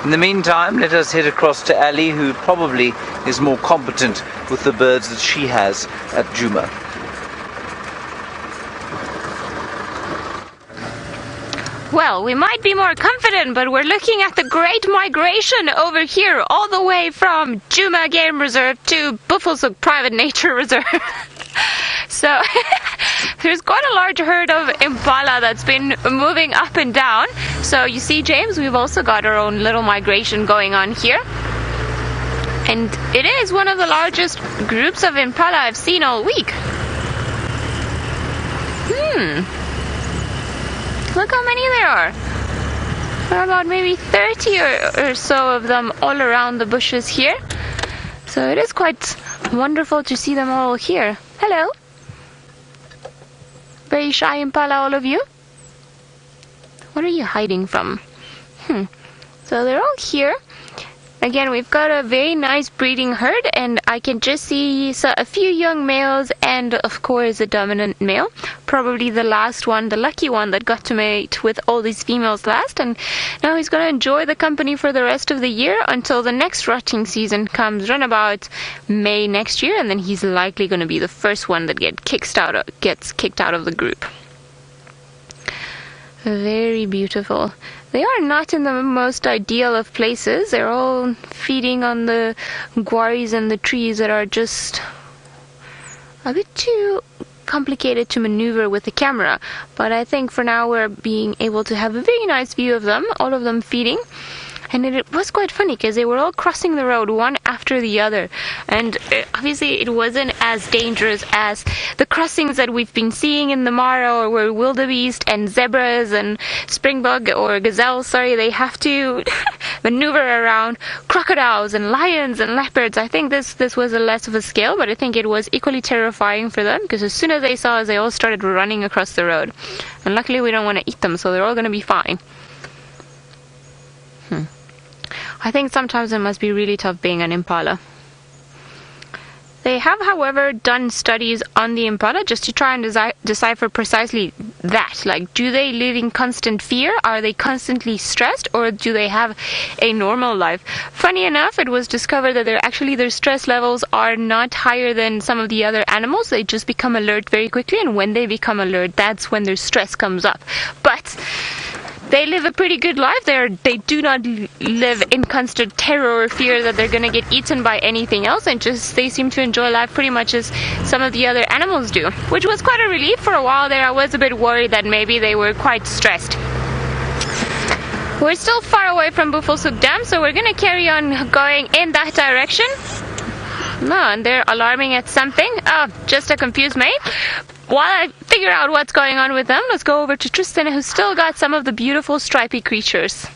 In the meantime, let us head across to Ali, who probably is more competent with the birds that she has at Djuma. Well, we might be more confident, but we're looking at the Great Migration over here, all the way from Djuma Game Reserve to Buffelshoek Private Nature Reserve. So, there's quite a large herd of Impala that's been moving up and down. So, you see, James, we've also got our own little migration going on here. And it is one of the largest groups of Impala I've seen all week. Look how many there are. There are about maybe 30 or so of them all around the bushes here. So it is quite wonderful to see them all here. Hello. Very shy Impala, all of you. What are you hiding from? So they're all here. Again, we've got a very nice breeding herd, and I can just see a few young males and, of course, a dominant male. Probably the last one, the lucky one that got to mate with all these females last, and now he's going to enjoy the company for the rest of the year until the next rutting season comes around about May next year, and then he's likely going to be the first one that gets kicked out of the group. Very beautiful. They are not in the most ideal of places. They're all feeding on the guaris and the trees that are just a bit too complicated to maneuver with the camera. But I think for now we're being able to have a very nice view of them, all of them feeding. And it was quite funny because they were all crossing the road one after the other, and obviously it wasn't as dangerous as the crossings that we've been seeing in the Mara, or where wildebeest and zebras and springbok or gazelles, they have to maneuver around crocodiles and lions and leopards. I think this was a less of a scale, but I think it was equally terrifying for them, because as soon as they saw us, they all started running across the road. And luckily we don't want to eat them, so they're all going to be fine. I think sometimes it must be really tough being an Impala. They have, however, done studies on the Impala just to try and decipher precisely that. Like, do they live in constant fear? Are they constantly stressed? Or do they have a normal life? Funny enough, it was discovered that their stress levels are not higher than some of the other animals. They just become alert very quickly, and when they become alert, that's when their stress comes up. But they live a pretty good life. They do not live in constant terror or fear that they're going to get eaten by anything else, and they seem to enjoy life pretty much as some of the other animals do, which was quite a relief. For a while there, I was a bit worried that maybe they were quite stressed. We're still far away from Buffelshoek Dam, so we're going to carry on going in that direction. No, and they're alarming at something. Oh, just a confused mate. While I figure out what's going on with them, let's go over to Tristan, who's still got some of the beautiful stripy creatures.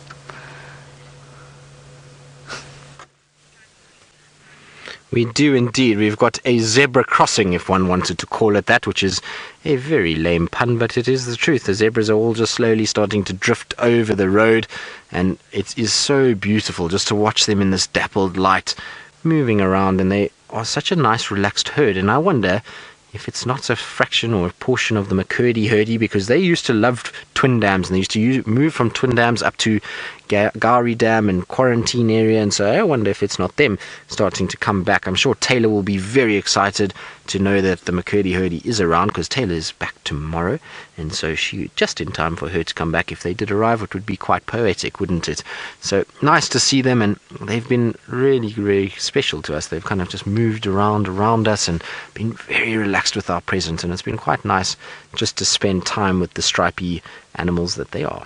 We do indeed. We've got a zebra crossing, if one wanted to call it that, which is a very lame pun, but it is the truth. The zebras are all just slowly starting to drift over the road, and it is so beautiful just to watch them in this dappled light moving around, and they are such a nice relaxed herd. And I wonder if it's not a fraction or a portion of the McCurdy herdie, because they used to love twin dams, and they used to move from twin dams up to Gari Dam and quarantine area, and so I wonder if it's not them starting to come back. I'm sure Taylor will be very excited to know that the McCurdy herdie is around, because Taylor is back tomorrow, and so she just in time for her to come back. If they did arrive, it would be quite poetic, wouldn't it? So nice to see them, and they've been really, really special to us. They've kind of just moved around us and been very relaxed with our presence, and it's been quite nice just to spend time with the stripy animals that they are.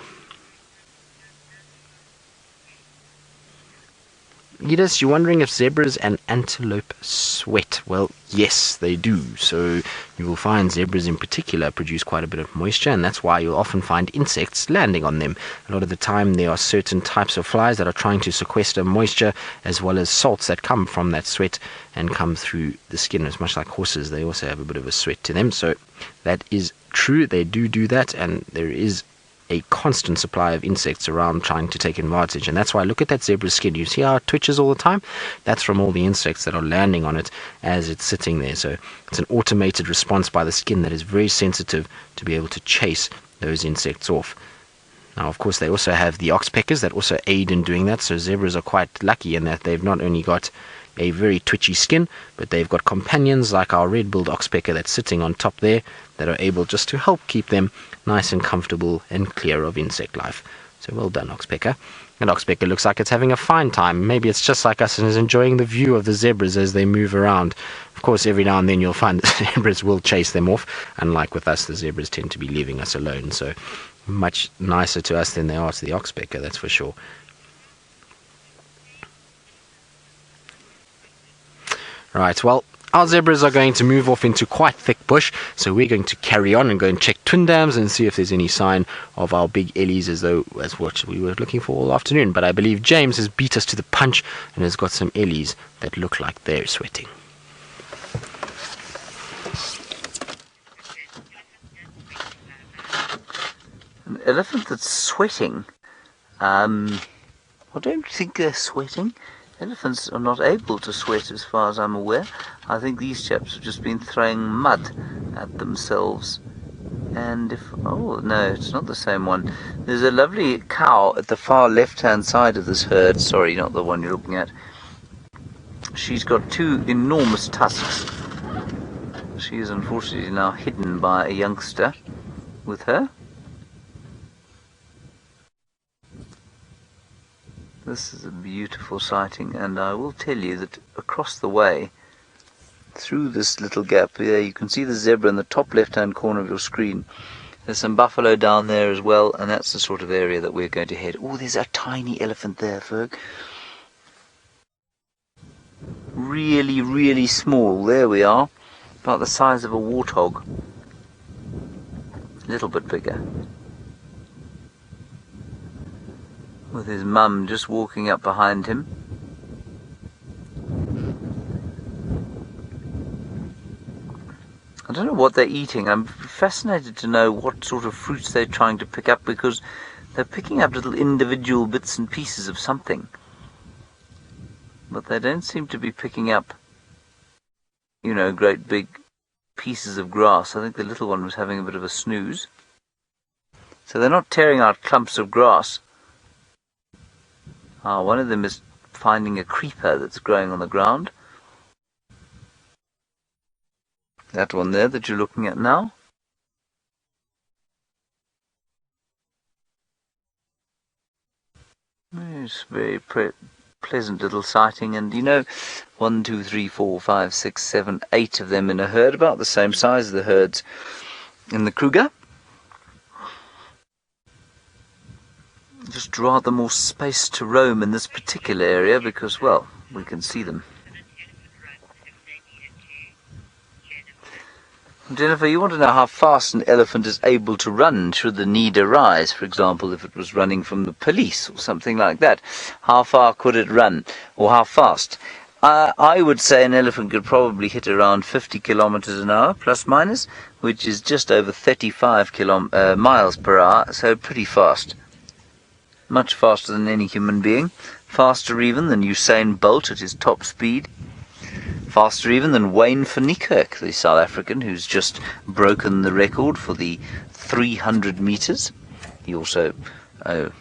Edith, you're wondering if zebras and antelope sweat. Well, yes, they do. So you will find zebras in particular produce quite a bit of moisture, and that's why you'll often find insects landing on them. A lot of the time there are certain types of flies that are trying to sequester moisture, as well as salts that come from that sweat and come through the skin. It's much like horses. They also have a bit of a sweat to them. So that is true. They do that, and there is a constant supply of insects around trying to take advantage. And that's why, look at that zebra's skin. You see how it twitches all the time? That's from all the insects that are landing on it as it's sitting there. So it's an automated response by the skin that is very sensitive to be able to chase those insects off. Now, of course, they also have the oxpeckers that also aid in doing that. So zebras are quite lucky in that they've not only got a very twitchy skin, but they've got companions like our red-billed oxpecker that's sitting on top there that are able just to help keep them nice and comfortable and clear of insect life. So well done, oxpecker. And oxpecker looks like it's having a fine time. Maybe it's just like us and is enjoying the view of the zebras as they move around. Of course, every now and then you'll find the zebras will chase them off. Unlike with us, the zebras tend to be leaving us alone. So much nicer to us than they are to the oxpecker, that's for sure. Right, well, our zebras are going to move off into quite thick bush, so we're going to carry on and go and check twin dams and see if there's any sign of our big ellies, as what we were looking for all afternoon. But I believe James has beat us to the punch and has got some ellies that look like they're sweating. An elephant that's sweating? I don't think they're sweating. Elephants are not able to sweat as far as I'm aware. I think these chaps have just been throwing mud at themselves. And oh no, it's not the same one. There's a lovely cow at the far left-hand side of this herd. Sorry, not the one you're looking at. She's got two enormous tusks. She is unfortunately now hidden by a youngster with her. This is a beautiful sighting, and I will tell you that across the way, through this little gap there, you can see the zebra in the top left-hand corner of your screen. There's some buffalo down there as well, and that's the sort of area that we're going to head. Oh, there's a tiny elephant there, Ferg. Really, really small. There we are. About the size of a warthog. A little bit bigger. With his mum just walking up behind him. I don't know what they're eating. I'm fascinated to know what sort of fruits they're trying to pick up, because they're picking up little individual bits and pieces of something. But they don't seem to be picking up, you know, great big pieces of grass. I think the little one was having a bit of a snooze. So they're not tearing out clumps of grass. One of them is finding a creeper that's growing on the ground. That one there that you're looking at now. It's a very pleasant little sighting, and you know, 1, 2, 3, 4, 5, 6, 7, 8 of them in a herd, about the same size as the herds in the Kruger. Just rather more space to roam in this particular area because, well, we can see them. Jennifer, you want to know how fast an elephant is able to run should the need arise. For example, if it was running from the police or something like that. How far could it run? Or how fast? I would say an elephant could probably hit around 50 kilometers an hour, plus minus, which is just over 35 miles per hour, so pretty fast. Much faster than any human being. Faster even than Usain Bolt at his top speed. Faster even than Wayne van Niekerk, the South African, who's just broken the record for the 300 meters. He also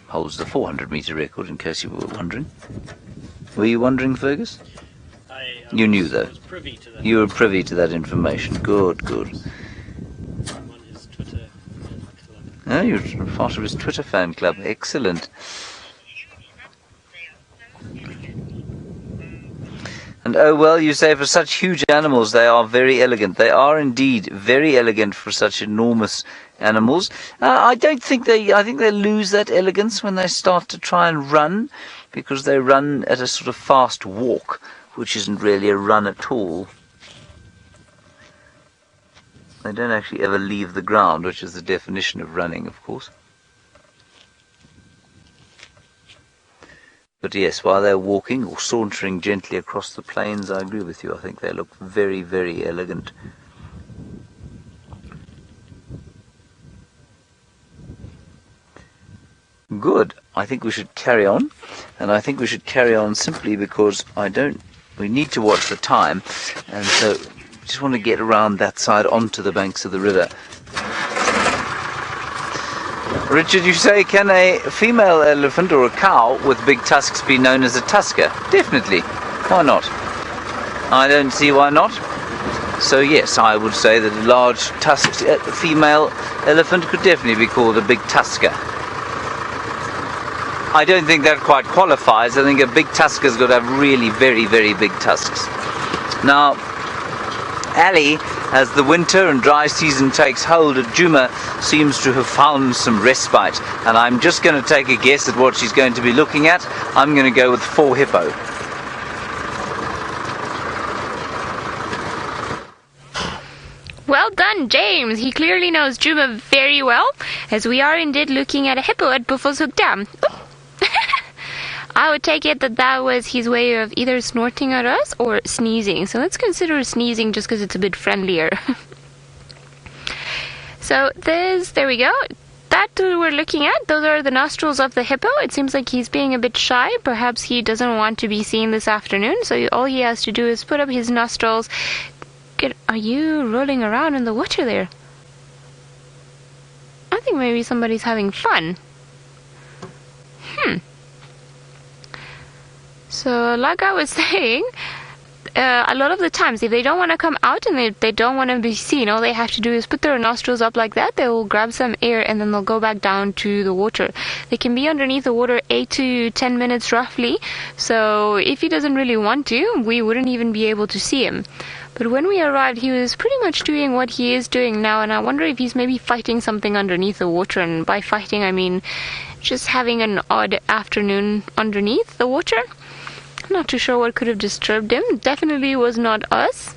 holds the 400-meter record, in case you were wondering. Were you wondering, Fergus? You knew, though. Was privy to that. You were privy to that information. Good, good. I'm on his Twitter club. Oh, you're part of his Twitter fan club. Excellent. And oh well, you say for such huge animals they are very elegant. They are indeed very elegant for such enormous animals. I don't think I think they lose that elegance when they start to try and run, because they run at a sort of fast walk, which isn't really a run at all. They don't actually ever leave the ground, which is the definition of running, of course. But yes, while they're walking or sauntering gently across the plains, I agree with you. I think they look very, very elegant. Good. I think we should carry on. And I think we should carry on simply because we need to watch the time. And so we just want to get around that side onto the banks of the river. Richard, you say, can a female elephant or a cow with big tusks be known as a tusker? Definitely. Why not? I don't see why not. So yes, I would say that a large tusked female elephant could definitely be called a big tusker. I don't think that quite qualifies. I think a big tusker's got to have really very, very big tusks. Now, Ali, as the winter and dry season takes hold at Djuma, seems to have found some respite. And I'm just going to take a guess at what she's going to be looking at. I'm going to go with 4 hippo. Well done, James. He clearly knows Djuma very well, as we are indeed looking at a hippo at Buffelshoek Dam. I would take it that was his way of either snorting at us or sneezing. So let's consider sneezing just because it's a bit friendlier. So there we go. That we're looking at, those are the nostrils of the hippo. It seems like he's being a bit shy. Perhaps he doesn't want to be seen this afternoon. So all he has to do is put up his nostrils. Are you rolling around in the water there? I think maybe somebody's having fun. So like I was saying, a lot of the times if they don't want to come out and they don't want to be seen, all they have to do is put their nostrils up like that. They will grab some air and then they'll go back down to the water. They can be underneath the water 8 to 10 minutes roughly. So if he doesn't really want to, we wouldn't even be able to see him. But when we arrived, he was pretty much doing what he is doing now, and I wonder if he's maybe fighting something underneath the water. And by fighting, I mean just having an odd afternoon underneath the water. I'm not too sure what could have disturbed him. Definitely was not us.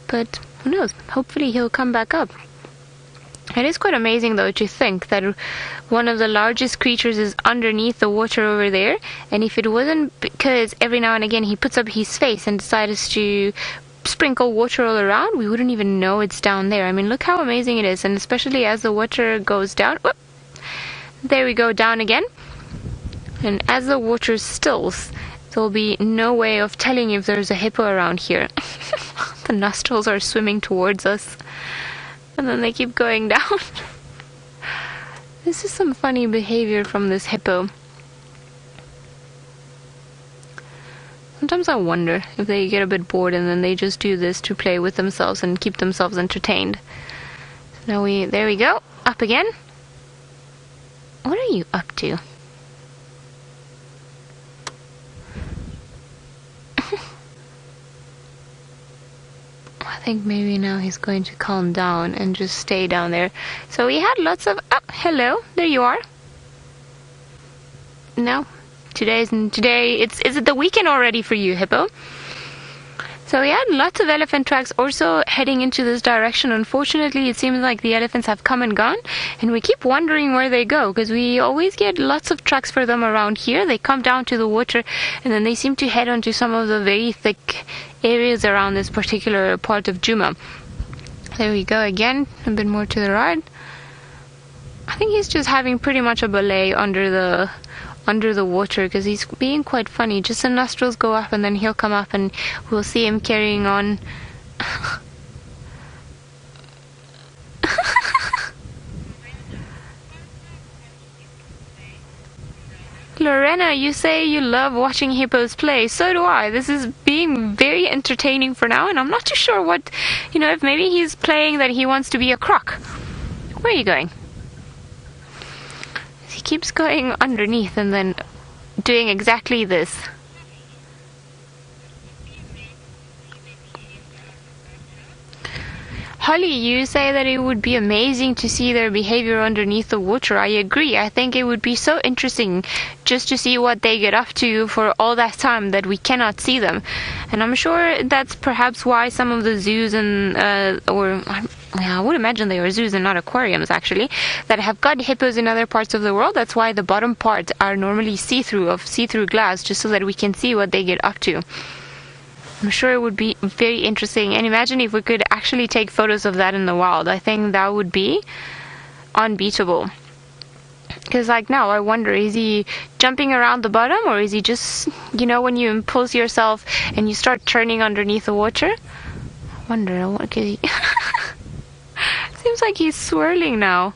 But who knows? Hopefully he'll come back up. It is quite amazing, though, to think that one of the largest creatures is underneath the water over there. And if it wasn't because every now and again he puts up his face and decides to sprinkle water all around, we wouldn't even know it's down there. I mean, look how amazing it is. And especially as the water goes down. Whoop, there we go, down again. And as the water stills, there'll be no way of telling if there's a hippo around here. The nostrils are swimming towards us. And then they keep going down. This is some funny behavior from this hippo. Sometimes I wonder if they get a bit bored and then they just do this to play with themselves and keep themselves entertained. So now there we go, up again. What are you up to? I think maybe now he's going to calm down and just stay down there. So we had lots of... Oh, hello, there you are. No, is it the weekend already for you, hippo? So we had lots of elephant tracks also heading into this direction. Unfortunately, it seems like the elephants have come and gone, and we keep wondering where they go, because we always get lots of tracks for them around here. They come down to the water, and then they seem to head onto some of the very thick areas around this particular part of Djuma. There we go again, a bit more to the right. I think he's just having pretty much a ballet under the water, because he's being quite funny. Just the nostrils go up and then he'll come up and we'll see him carrying on. Lorena, you say you love watching hippos play. So do I. This is being very entertaining for now, and I'm not too sure what, if maybe he's playing that he wants to be a croc. Where are you going? He keeps going underneath and then doing exactly this. Holly, you say that it would be amazing to see their behavior underneath the water. I agree. I think it would be so interesting just to see what they get up to for all that time that we cannot see them. And I'm sure that's perhaps why some of the zoos I would imagine they are zoos and not aquariums actually, that have got hippos in other parts of the world. That's why the bottom parts are normally see-through glass, just so that we can see what they get up to. I'm sure it would be very interesting, and imagine if we could actually take photos of that in the wild. I think that would be unbeatable. Because like now, I wonder, is he jumping around the bottom, or is he just, when you impulse yourself and you start turning underneath the water? I wonder, what could he... Seems like he's swirling now.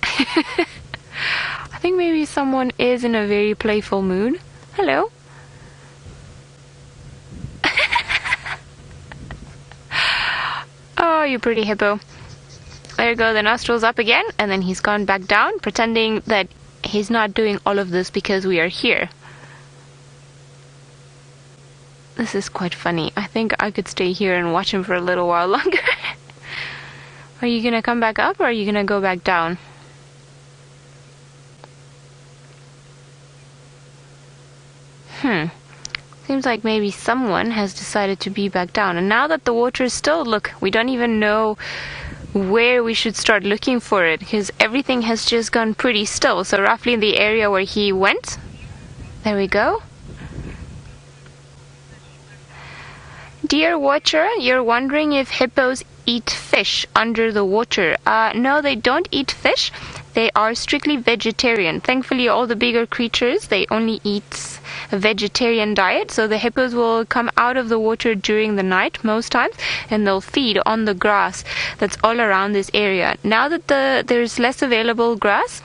I think maybe someone is in a very playful mood. Hello. Oh, you pretty hippo. There you go, the nostrils up again, and then he's gone back down, pretending that he's not doing all of this because we are here. This is quite funny. I think I could stay here and watch him for a little while longer. Are you gonna come back up, or are you gonna go back down? Seems like maybe someone has decided to be back down. And now that the water is still, look, we don't even know where we should start looking for it, because everything has just gone pretty still. So roughly in the area where he went. There we go. Dear watcher, you're wondering if hippos eat fish under the water. No, they don't eat fish. They are strictly vegetarian. Thankfully, all the bigger creatures, they only eat a vegetarian diet. So the hippos will come out of the water during the night most times, and they'll feed on the grass that's all around this area. Now that there's less available grass,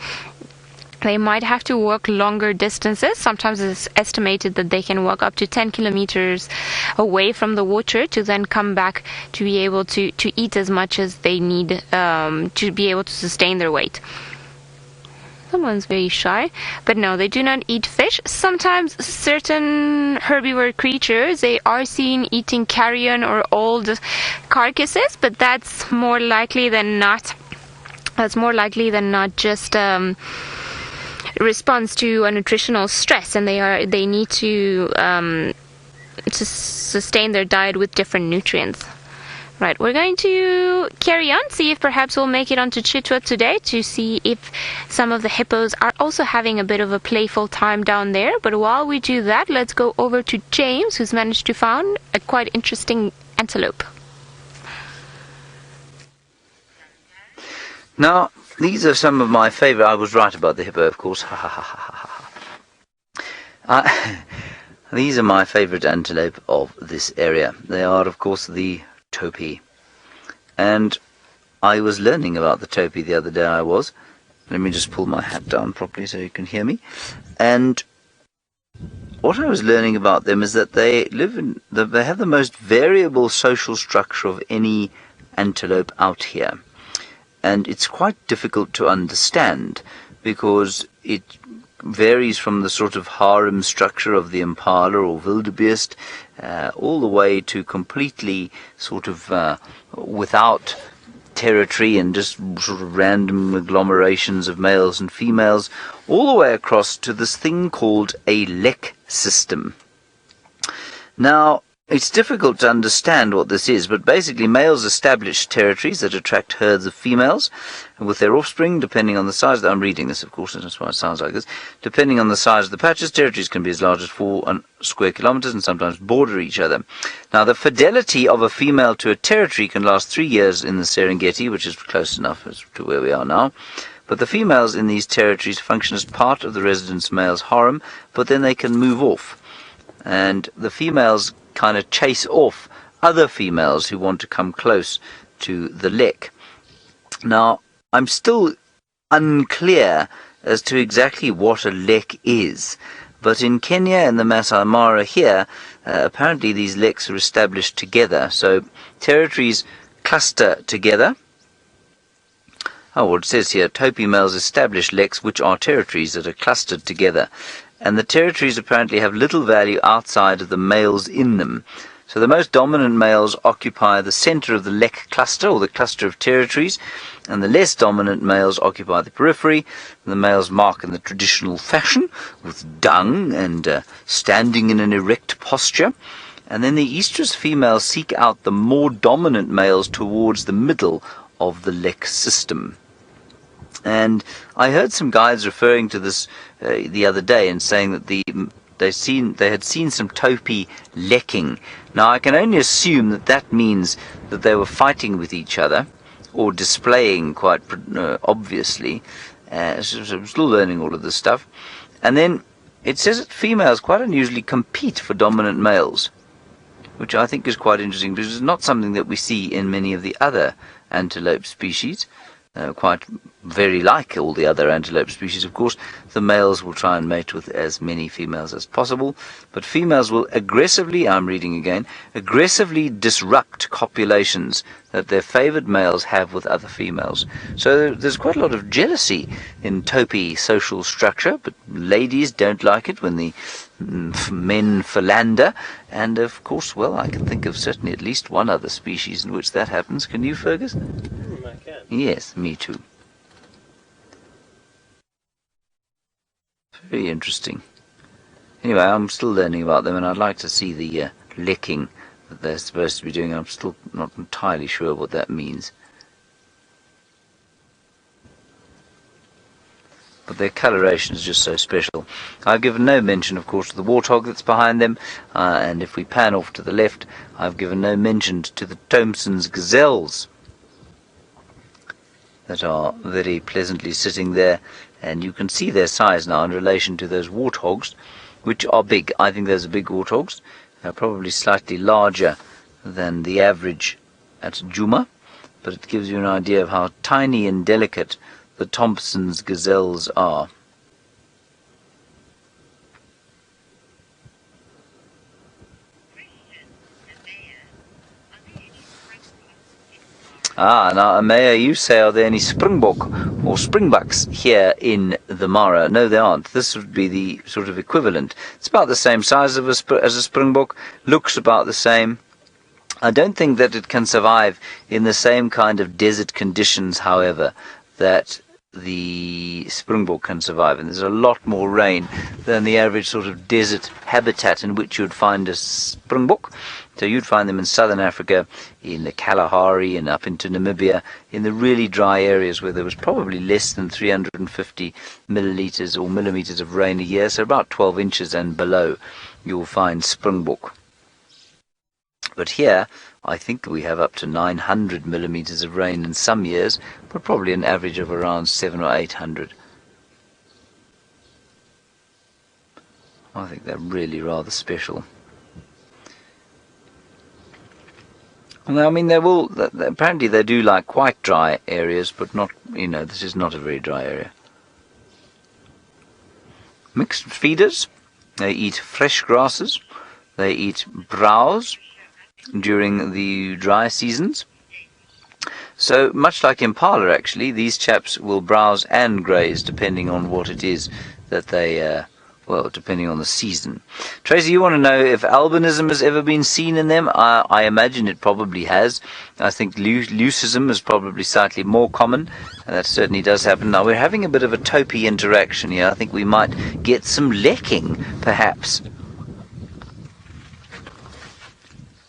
they might have to walk longer distances. Sometimes it's estimated that they can walk up to 10 kilometers away from the water to then come back to be able to eat as much as they need to be able to sustain their weight. Someone's very shy, but no, they do not eat fish. Sometimes certain herbivore creatures, they are seen eating carrion or old carcasses, but that's more likely than not. That's more likely than not just response to a nutritional stress, and they need to sustain their diet with different nutrients. Right, we're going to carry on, see if perhaps we'll make it onto Chitwa today to see if some of the hippos are also having a bit of a playful time down there. But while we do that, let's go over to James, who's managed to find a quite interesting antelope. Now, these are some of my favorite. I was right about the hippo, of course. These are my favorite antelope of this area. They are, of course, the Topi. And I was learning about the Topi the other day. Let me just pull my hat down properly so you can hear me. And what I was learning about them is that they have the most variable social structure of any antelope out here. And it's quite difficult to understand because it varies from the sort of harem structure of the Impala or wildebeest all the way to completely sort of without territory and just sort of random agglomerations of males and females, all the way across to this thing called a lek system. Now, it's difficult to understand what this is, but basically males establish territories that attract herds of females with their offspring, depending on the size. I'm reading this, of course, that's why it sounds like this. Depending on the size of the patches, territories can be as large as 4 square kilometers and sometimes border each other. Now, the fidelity of a female to a territory can last 3 years in the Serengeti, which is close enough as to where we are now. But the females in these territories function as part of the resident male's harem, but then they can move off. And the females kind of chase off other females who want to come close to the lek. Now, I'm still unclear as to exactly what a lek is, but in Kenya and the Masai Mara here, apparently these leks are established together. So territories cluster together. Oh, well, it says here, Topi males establish leks, which are territories that are clustered together. And the territories apparently have little value outside of the males in them. So the most dominant males occupy the center of the lek cluster, or the cluster of territories, and the less dominant males occupy the periphery. The males mark in the traditional fashion, with dung and standing in an erect posture. And then the estrus females seek out the more dominant males towards the middle of the lek system. And I heard some guides referring to this the other day and saying that they had seen some Topi lekking. Now I can only assume that means that they were fighting with each other or displaying quite obviously. So I'm still learning all of this stuff. And then it says that females quite unusually compete for dominant males, which I think is quite interesting because it's not something that we see in many of the other antelope species. Quite very like all the other antelope species, of course, the males will try and mate with as many females as possible, but females will aggressively disrupt copulations that their favored males have with other females. So there's quite a lot of jealousy in Topi social structure, but ladies don't like it when the men philander, and of course, well, I can think of certainly at least one other species in which that happens. Can you, Fergus? I can. Yes, me too. Very interesting. Anyway, I'm still learning about them, and I'd like to see the licking that they're supposed to be doing. I'm still not entirely sure what that means. But their coloration is just so special. I've given no mention, of course, to the warthog that's behind them, and if we pan off to the left, I've given no mention to the Thompson's gazelles that are very pleasantly sitting there, and you can see their size now in relation to those warthogs, which are big. I think those are big warthogs. They're probably slightly larger than the average at Djuma, but it gives you an idea of how tiny and delicate the Thompson's gazelles are. Now, Amaya, you say, are there any springbok or springbucks here in the Mara? No, there aren't. This would be the sort of equivalent. It's about the same size as a springbok, looks about the same. I don't think that it can survive in the same kind of desert conditions, however, that the springbok can survive. And there's a lot more rain than the average sort of desert habitat in which you'd find a springbok. So you'd find them in southern Africa, in the Kalahari and up into Namibia, in the really dry areas where there was probably less than 350 milliliters or millimeters of rain a year, so about 12 inches and below, you'll find springbok. But here, I think we have up to 900 millimeters of rain in some years, but probably an average of around 700 or 800. I think they're really rather special. I mean, apparently they do like quite dry areas, but not, this is not a very dry area. Mixed feeders, they eat fresh grasses, they eat browse during the dry seasons. So, much like Impala actually, these chaps will browse and graze depending on what it is that they depending on the season. Tracy, you want to know if albinism has ever been seen in them? I imagine it probably has. I think leucism is probably slightly more common, and that certainly does happen. Now, we're having a bit of a Topi interaction here. I think we might get some lecking, perhaps.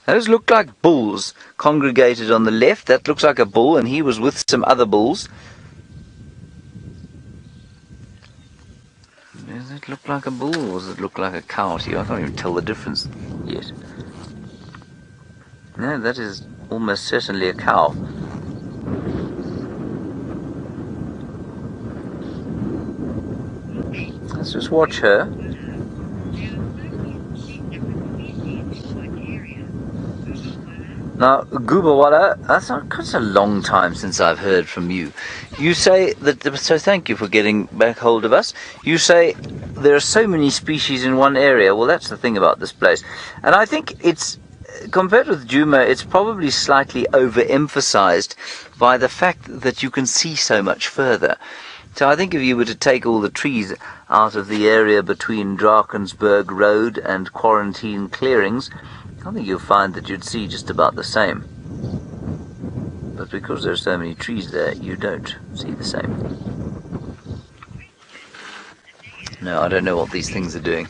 Those look like bulls congregated on the left. That looks like a bull, and he was with some other bulls. Does it look like a bull, or does it look like a cow to you? I can't even tell the difference yet. No, that is almost certainly a cow. Let's just watch her. Now, Gubawala, that's a long time since I've heard from you. You say that, so thank you for getting back hold of us. You say there are so many species in one area. Well, that's the thing about this place. And I think it's, compared with Djuma, it's probably slightly overemphasized by the fact that you can see so much further. So I think if you were to take all the trees out of the area between Drakensberg Road and Quarantine Clearings, I think you'll find that you'd see just about the same. But because there are so many trees there, you don't see the same. No, I don't know what these things are doing.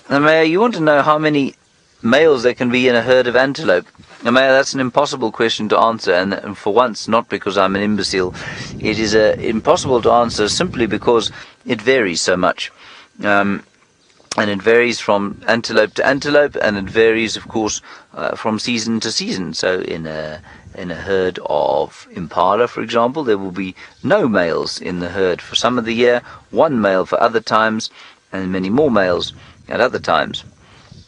Now, Mayor, you want to know how many males there can be in a herd of antelope? Now, Mayor, that's an impossible question to answer, and for once, not because I'm an imbecile. It is impossible to answer simply because it varies so much. And it varies from antelope to antelope, and it varies, of course, from season to season. So in a herd of Impala, for example, there will be no males in the herd for some of the year, one male for other times, and many more males at other times.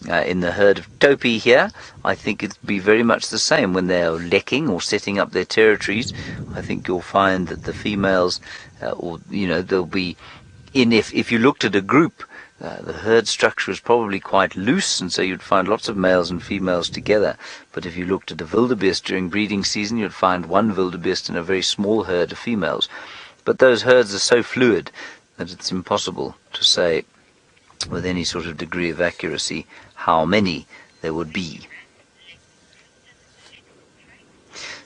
In the herd of Topi here, I think it'd be very much the same. When they're lekking or setting up their territories, I think you'll find that the females, they'll be in, if you looked at a group, the herd structure is probably quite loose, and so you'd find lots of males and females together. But if you looked at a wildebeest during breeding season, you'd find one wildebeest in a very small herd of females. But those herds are so fluid that it's impossible to say with any sort of degree of accuracy how many there would be.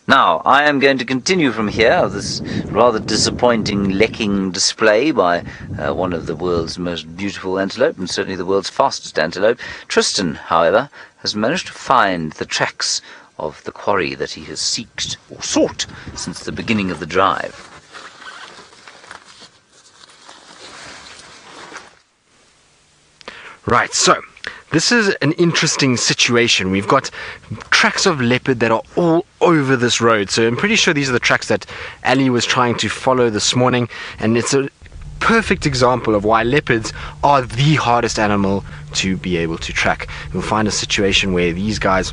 Now, I am going to continue from here, this rather disappointing lekking display by one of the world's most beautiful antelope, and certainly the world's fastest antelope. Tristan, however, has managed to find the tracks of the quarry that he has sought since the beginning of the drive. Right, so this is an interesting situation. We've got tracks of leopard that are all over this road. So I'm pretty sure these are the tracks that Ali was trying to follow this morning. And it's a perfect example of why leopards are the hardest animal to be able to track. You'll find a situation where these guys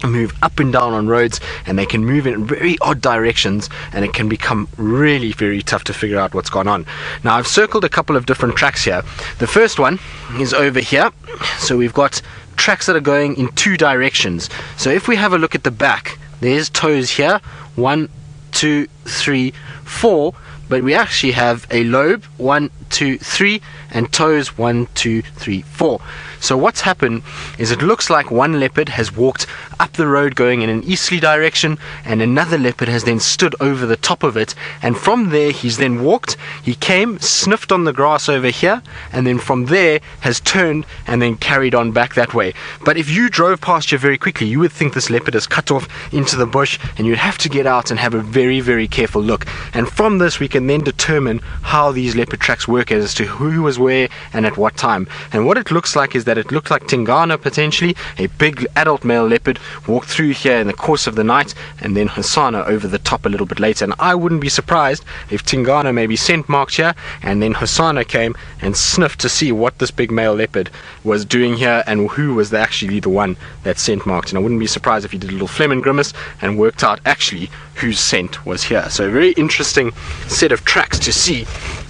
move up and down on roads, and they can move in very odd directions, and it can become really very tough to figure out what's gone on. Now, I've circled a couple of different tracks here. The first one is over here. So we've got tracks that are going in two directions. So if we have a look at the back, there's toes here, 1, 2, 3, 4, but we actually have a lobe, 1, 2, 3, and toes, 1, 2, 3, 4. So what's happened is it looks like one leopard has walked up the road going in an easterly direction, and another leopard has then stood over the top of it, and from there he's then walked, he came, sniffed on the grass over here, and then from there has turned and then carried on back that way. But if you drove past here very quickly, you would think this leopard has cut off into the bush, and you'd have to get out and have a very, very careful look. And from this we can then determine how these leopard tracks work as to who was where and at what time. And what it looks like is that it looked like Tingana, potentially a big adult male leopard, walked through here in the course of the night, and then Hasana over the top a little bit later. And I wouldn't be surprised if Tingana maybe scent marked here, and then Hasana came and sniffed to see what this big male leopard was doing here and who was actually the one that scent marked. And I wouldn't be surprised if he did a little phlegm and grimace and worked out actually whose scent was here. So a very interesting set of tracks to see,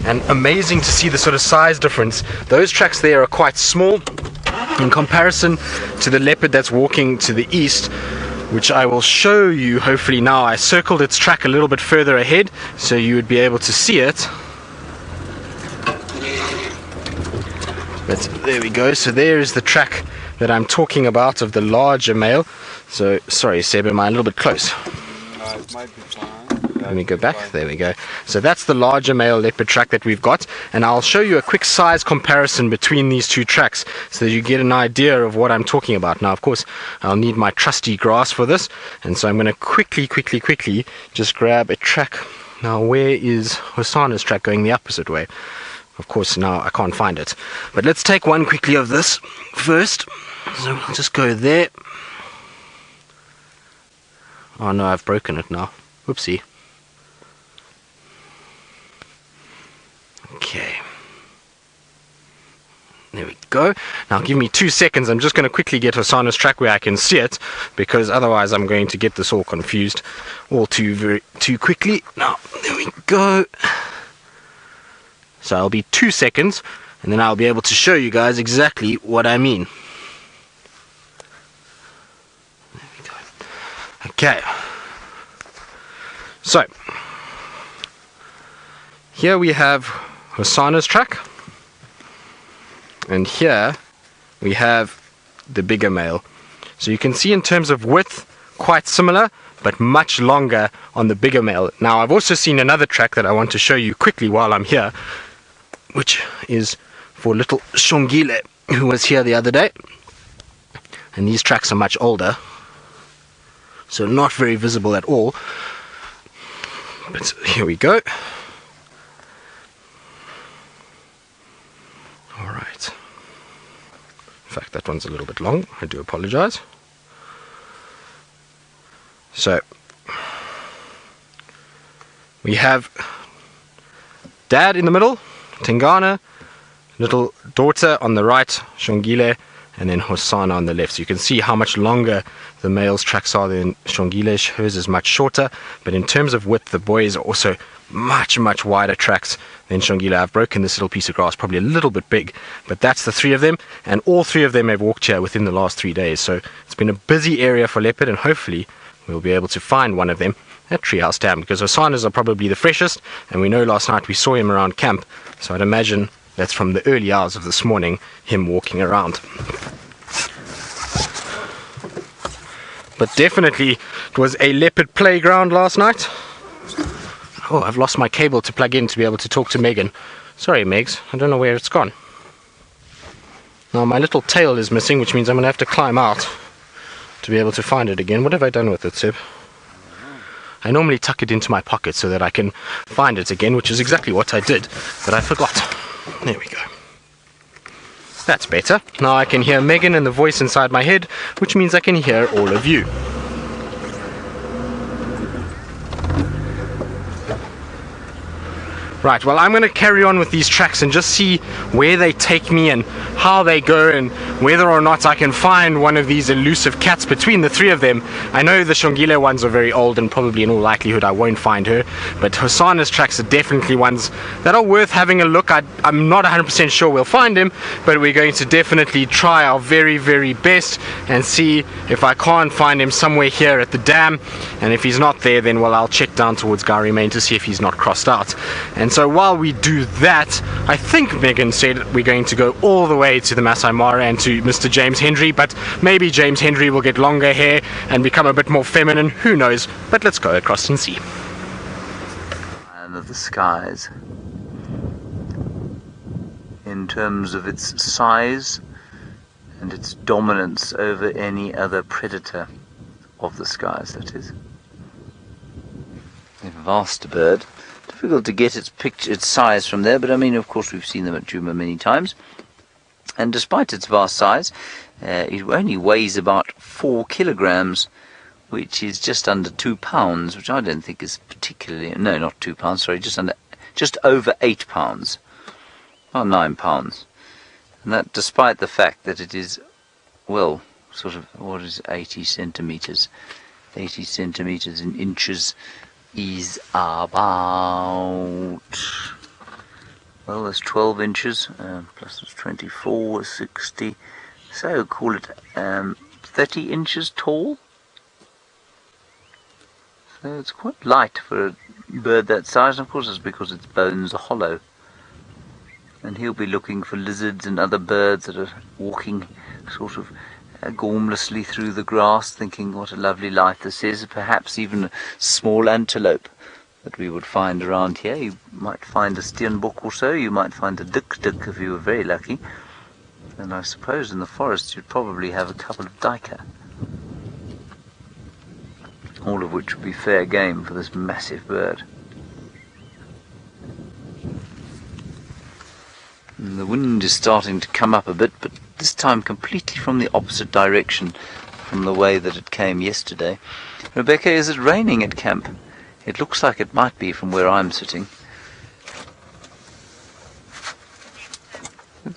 and amazing to see the sort of size difference. Those tracks there are quite small in comparison to the leopard that's walking to the east, which I will show you hopefully now. I circled its track a little bit further ahead so you would be able to see it. But there we go. So there is the track that I'm talking about of the larger male. So sorry Seb, am I a little bit close? it might be fine. Let me go back. There we go. So that's the larger male leopard track that we've got, and I'll show you a quick size comparison between these two tracks so that you get an idea of what I'm talking about. Now, of course, I'll need my trusty grass for this, and so I'm going to quickly just grab a track. Now, where is Hosanna's track going the opposite way? Of course, now I can't find it. But let's take one quickly of this first. So I'll just go there. Oh no, I've broken it now. Whoopsie. Okay. There we go. Now give me 2 seconds. I'm just going to quickly get Hosanna's track where I can see it, because otherwise I'm going to get this all confused all too quickly. Now, there we go. So I'll be 2 seconds, and then I'll be able to show you guys exactly what I mean. There we go. Okay. So, here we have Hosanna's track, and here we have the bigger male. So you can see in terms of width, quite similar, but much longer on the bigger male. Now, I've also seen another track that I want to show you quickly while I'm here, which is for little Shongile, who was here the other day. And these tracks are much older, so not very visible at all. But here we go. Alright. In fact, that one's a little bit long. I do apologize. So, we have Dad in the middle, Tingana, little daughter on the right, Shongile, and then Hosanna on the left. So you can see how much longer the male's tracks are than Shongile's. Hers is much shorter, but in terms of width, the boys are also much wider tracks than Shongile. I've broken this little piece of grass, probably a little bit big, but that's the three of them, and all three of them have walked here within the last 3 days. So it's been a busy area for leopard, and hopefully we'll be able to find one of them at Treehouse Dam, because Hosanna's are probably the freshest, and we know last night we saw him around camp, so I'd imagine that's from the early hours of this morning, him walking around. But definitely it was a leopard playground last night. Oh, I've lost my cable to plug in to be able to talk to Megan. Sorry, Megs, I don't know where it's gone. Now my little tail is missing, which means I'm going to have to climb out to be able to find it again. What have I done with it, Sib? I normally tuck it into my pocket so that I can find it again, which is exactly what I did, but I forgot. There we go. That's better. Now I can hear Megan and the voice inside my head, which means I can hear all of you. Right, well, I'm going to carry on with these tracks and just see where they take me and how they go, and whether or not I can find one of these elusive cats between the three of them. I know the Shongile ones are very old, and probably in all likelihood I won't find her, but Hosanna's tracks are definitely ones that are worth having a look. I'm not 100% sure we'll find him, but we're going to definitely try our very best and see if I can't find him somewhere here at the dam, and if he's not there, then well, I'll check down towards Gowrie Main to see if he's not crossed out. And so while we do that, I think Megan said we're going to go all the way to the Masai Mara and to Mr. James Henry, but maybe James Henry will get longer hair and become a bit more feminine, who knows, but let's go across and see. And of the skies, in terms of its size and its dominance over any other predator of the skies, that is. A vast bird. Difficult to get its size from there, but I mean, of course, we've seen them at Djuma many times. And despite its vast size, it only weighs about 4 kilograms, which is just under 2 pounds, which I don't think is particularly, no, not 2 pounds, sorry, just over 8 pounds, or 9 pounds. And that despite the fact that it is, well, sort of, what is 80 centimeters? 80 centimeters in inches is about, well, there's 12 inches, plus there's 24, 60, so call it 30 inches tall. So it's quite light for a bird that size, and of course it's because its bones are hollow. And he'll be looking for lizards and other birds that are walking sort of gormlessly through the grass, thinking what a lovely light this is. Perhaps even a small antelope that we would find around here. You might find a steenbok or so. You might find a dik-dik if you were very lucky. And I suppose in the forest you'd probably have a couple of duiker. All of which would be fair game for this massive bird. And the wind is starting to come up a bit, but this time completely from the opposite direction from the way that it came yesterday. Rebecca, is it raining at camp? It looks like it might be from where I'm sitting.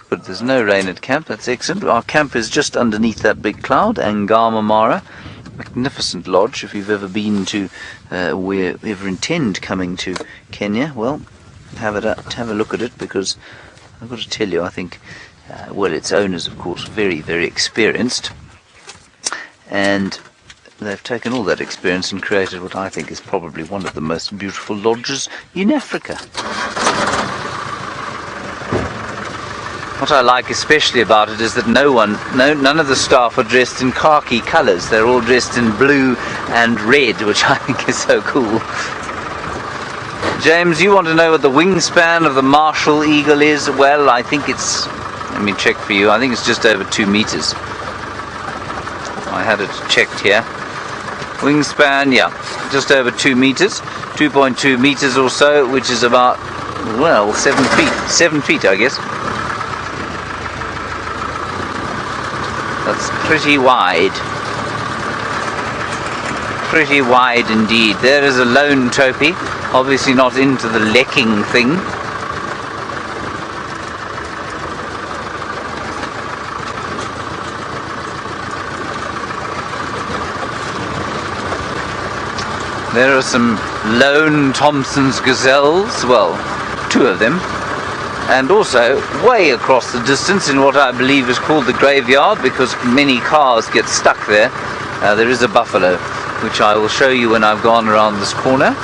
But there's no rain at camp, that's excellent. Our camp is just underneath that big cloud, Angama Mara. Magnificent lodge. If you've ever been to, or ever intend coming to Kenya, well, have a look at it, because I've got to tell you, I think, well, its owners, of course, very, very experienced, and they've taken all that experience and created what I think is probably one of the most beautiful lodges in Africa. What I like especially about it is that none of the staff are dressed in khaki colours. They're all dressed in blue and red, which I think is so cool. James, you want to know what the wingspan of the Marshall Eagle is? Well, I think it's, let me check for you, I think it's just over 2 meters. I had it checked here. Wingspan, yeah, just over 2 meters, 2.2 meters or so, which is about, well, 7 feet. 7 feet, I guess. That's pretty wide. Pretty wide indeed. There is a lone Topi, obviously not into the lecking thing. There are some lone Thompson's gazelles, well, 2 of them. And also, way across the distance in what I believe is called the graveyard, because many cars get stuck there, there is a buffalo, which I will show you when I've gone around this corner.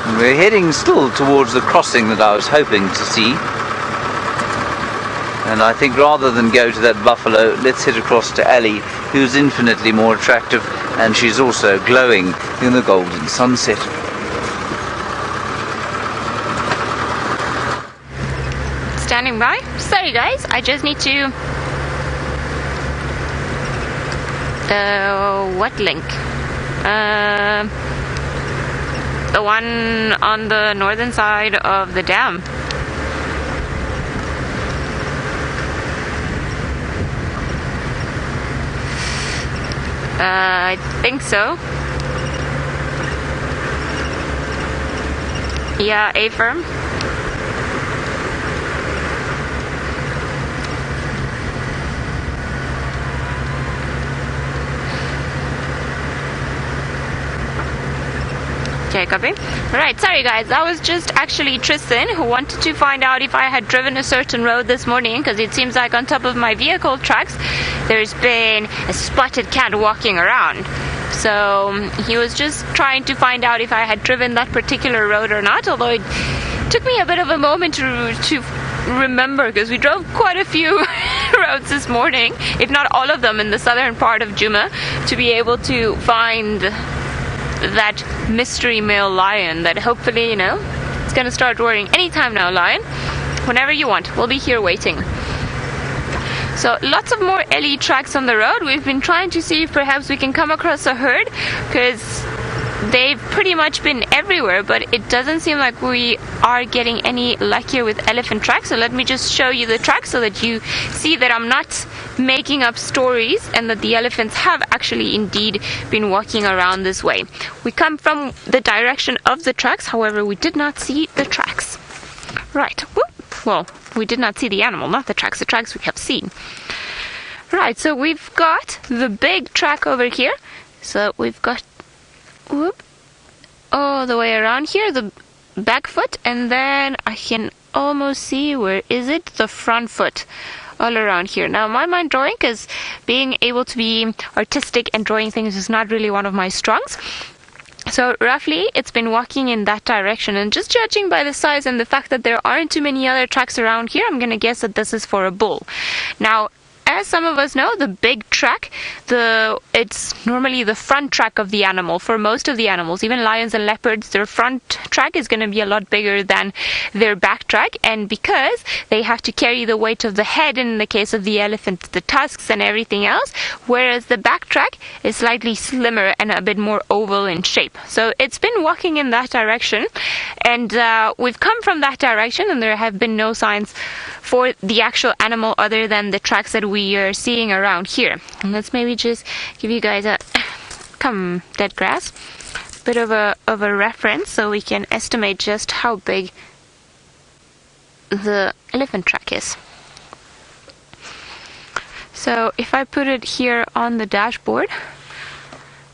And we're heading still towards the crossing that I was hoping to see. And I think rather than go to that buffalo, let's head across to Ali, who's infinitely more attractive, and she's also glowing in the golden sunset. Standing by. Sorry guys, I just need to... what link? The one on the northern side of the dam. I think so. Yeah, A-firm. Okay, copy. Right, sorry guys, that was just actually Tristan who wanted to find out if I had driven a certain road this morning, because it seems like on top of my vehicle tracks there's been a spotted cat walking around. So he was just trying to find out if I had driven that particular road or not, although it took me a bit of a moment to remember, because we drove quite a few roads this morning, if not all of them in the southern part of Djuma, to be able to find that mystery male lion that hopefully, you know, it's gonna start roaring anytime now, lion. Whenever you want, we'll be here waiting. So lots of more LE tracks on the road. We've been trying to see if perhaps we can come across a herd, because they've pretty much been everywhere, but it doesn't seem like we are getting any luckier with elephant tracks. So let me just show you the tracks so that you see that I'm not making up stories and that the elephants have actually indeed been walking around this way. We come from the direction of the tracks, however we did not see the tracks. Right, whoop. Well, we did not see the animal, not the tracks we have seen. Right, so we've got the big track over here. So we've got, whoop, all the way around here, the back foot, and then I can almost see, where is it? The front foot, all around here. Now, my mind drawing, because being able to be artistic and drawing things is not really one of my strongs. So roughly it's been walking in that direction, and just judging by the size and the fact that there aren't too many other tracks around here, I'm gonna guess that this is for a bull. Now, as some of us know, the big track, it's normally the front track of the animal for most of the animals. Even lions and leopards, their front track is going to be a lot bigger than their back track, and because they have to carry the weight of the head, in the case of the elephant, the tusks and everything else, whereas the back track is slightly slimmer and a bit more oval in shape. So it's been walking in that direction, and we've come from that direction, and there have been no signs for the actual animal other than the tracks that we are seeing around here. And let's maybe just give you guys a dead grass, bit of a reference so we can estimate just how big the elephant track is. So if I put it here on the dashboard,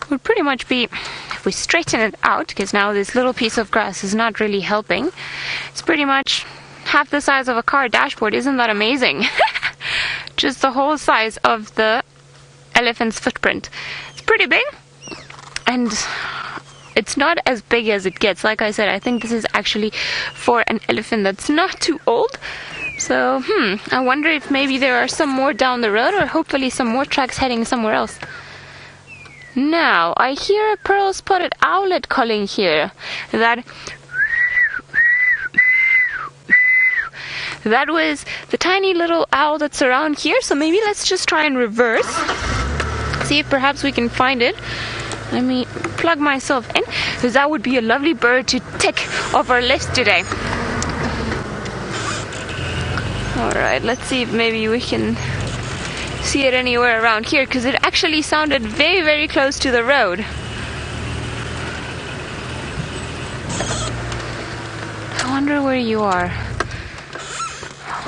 it would pretty much be, if we straighten it out, because now this little piece of grass is not really helping, it's pretty much half the size of a car dashboard. Isn't that amazing? Just the whole size of the elephant's footprint. It's pretty big, and it's not as big as it gets. Like I said, I think this is actually for an elephant that's not too old. So I wonder if maybe there are some more down the road, or hopefully some more tracks heading somewhere else. Now I hear a pearl-spotted owlet calling here. That was the tiny little owl that's around here, so maybe let's just try and reverse. See if perhaps we can find it. Let me plug myself in, because that would be a lovely bird to tick off our list today. Alright, let's see if maybe we can see it anywhere around here, because it actually sounded very, very close to the road. I wonder where you are.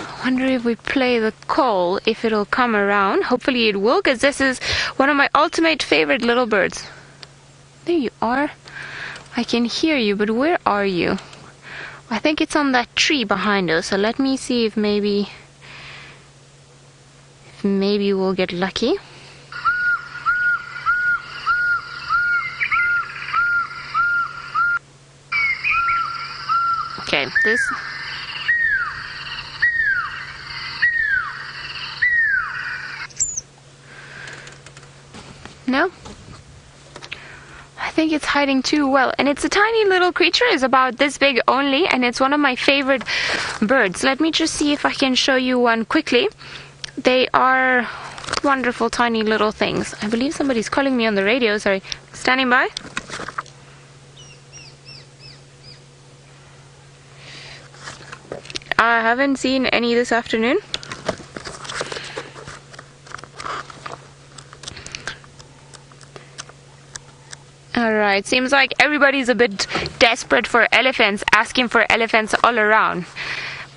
I wonder if we play the call, if it'll come around. Hopefully it will, because this is one of my ultimate favorite little birds. There you are. I can hear you, but where are you? I think it's on that tree behind us, so let me see if maybe we'll get lucky. Okay, this... No? I think it's hiding too well. And it's a tiny little creature. It's about this big only, and it's one of my favorite birds. Let me just see if I can show you one quickly. They are wonderful tiny little things. I believe somebody's calling me on the radio. Sorry. Standing by. I haven't seen any this afternoon. Alright, seems like everybody's a bit desperate for elephants, asking for elephants all around.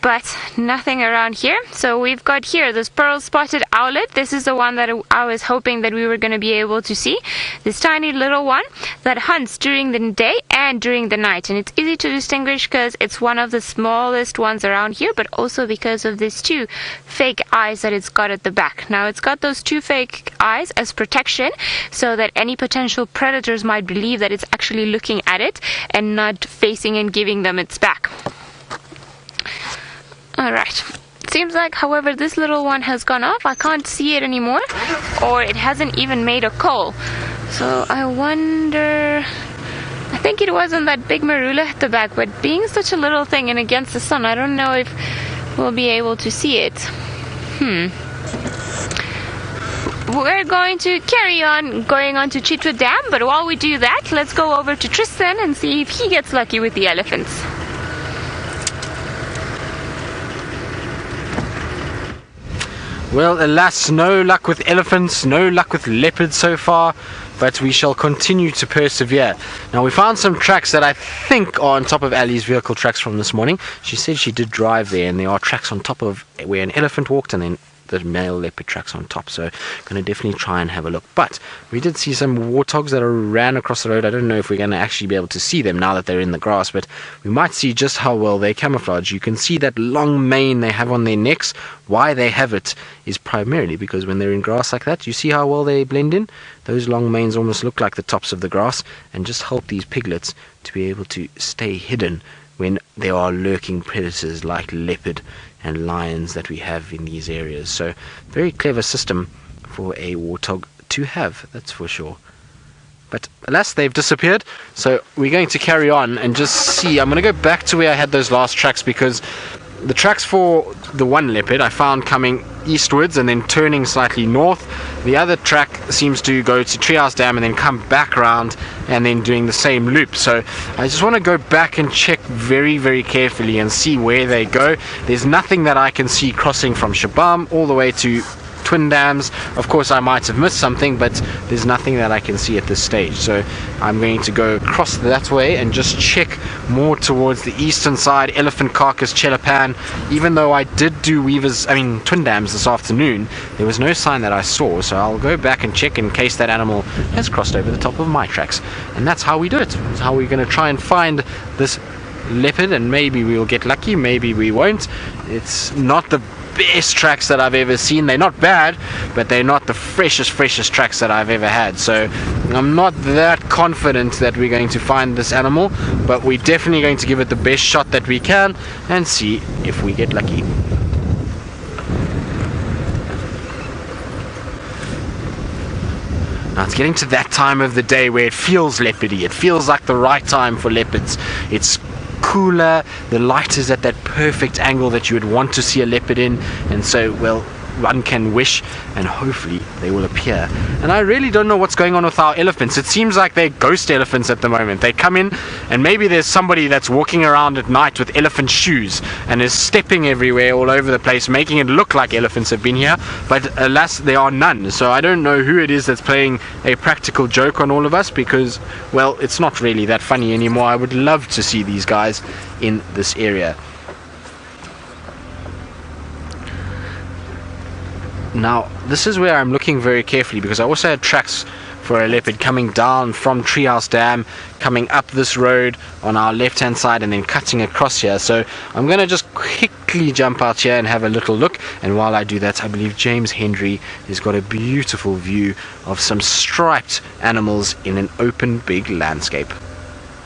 But nothing around here. So we've got here this pearl-spotted owlet. This is the one that I was hoping that we were going to be able to see. This tiny little one that hunts during the day and during the night. And it's easy to distinguish because it's one of the smallest ones around here, but also because of these two fake eyes that it's got at the back. Now it's got those two fake eyes as protection so that any potential predators might believe that it's actually looking at it and not facing and giving them its back. Alright, seems like, however, this little one has gone off. I can't see it anymore, or it hasn't even made a call. So I wonder... I think it wasn't that big marula at the back, but being such a little thing and against the sun, I don't know if we'll be able to see it. We're going to carry on going on to Chitwa Dam, but while we do that, let's go over to Tristan and see if he gets lucky with the elephants. Well, alas, no luck with elephants, no luck with leopards so far, but we shall continue to persevere. Now, we found some tracks that I think are on top of Ali's vehicle tracks from this morning. She said she did drive there, and there are tracks on top of where an elephant walked, and then the male leopard tracks on top, so going to definitely try and have a look. But we did see some warthogs that ran across the road. I don't know if we're going to actually be able to see them now that they're in the grass, but we might see just how well they camouflage. You can see that long mane they have on their necks. Why they have it is primarily because when they're in grass like that, you see how well they blend in? Those long manes almost look like the tops of the grass and just help these piglets to be able to stay hidden when there are lurking predators like leopard and lions that we have in these areas. So very clever system for a warthog to have, that's for sure. But alas, they've disappeared, so we're going to carry on and just see. I'm going to go back to where I had those last tracks, because the tracks for the one leopard I found coming eastwards and then turning slightly north. The other track seems to go to Treehouse Dam and then come back around and then doing the same loop. So I just want to go back and check very, very carefully and see where they go. There's nothing that I can see crossing from Shabam all the way to Twin Dams. Of course I might have missed something, but there's nothing that I can see at this stage, so I'm going to go across that way and just check more towards the eastern side, Elephant Carcass, Chelapan. Even though I did do Twin Dams this afternoon, there was no sign that I saw, so I'll go back and check in case that animal has crossed over the top of my tracks. And that's how we do it. That's how we're going to try and find this leopard, and maybe we'll get lucky, maybe we won't. It's not the best tracks that I've ever seen. They're not bad, but they're not the freshest tracks that I've ever had, so I'm not that confident that we're going to find this animal, but we're definitely going to give it the best shot that we can and see if we get lucky. Now it's getting to that time of the day where it feels leopardy. It feels like the right time for leopards. It's cooler, the light is at that perfect angle that you would want to see a leopard in, and so, well, one can wish and hopefully they will appear. And I really don't know what's going on with our elephants. It seems like they're ghost elephants at the moment. They come in and maybe there's somebody that's walking around at night with elephant shoes and is stepping everywhere all over the place, making it look like elephants have been here, but alas, there are none. So I don't know who it is that's playing a practical joke on all of us, because, well, it's not really that funny anymore. I would love to see these guys in this area. Now, this is where I'm looking very carefully, because I also had tracks for a leopard coming down from Treehouse Dam, coming up this road on our left hand side and then cutting across here. So I'm going to just quickly jump out here and have a little look, and while I do that, I believe James Hendry has got a beautiful view of some striped animals in an open big landscape.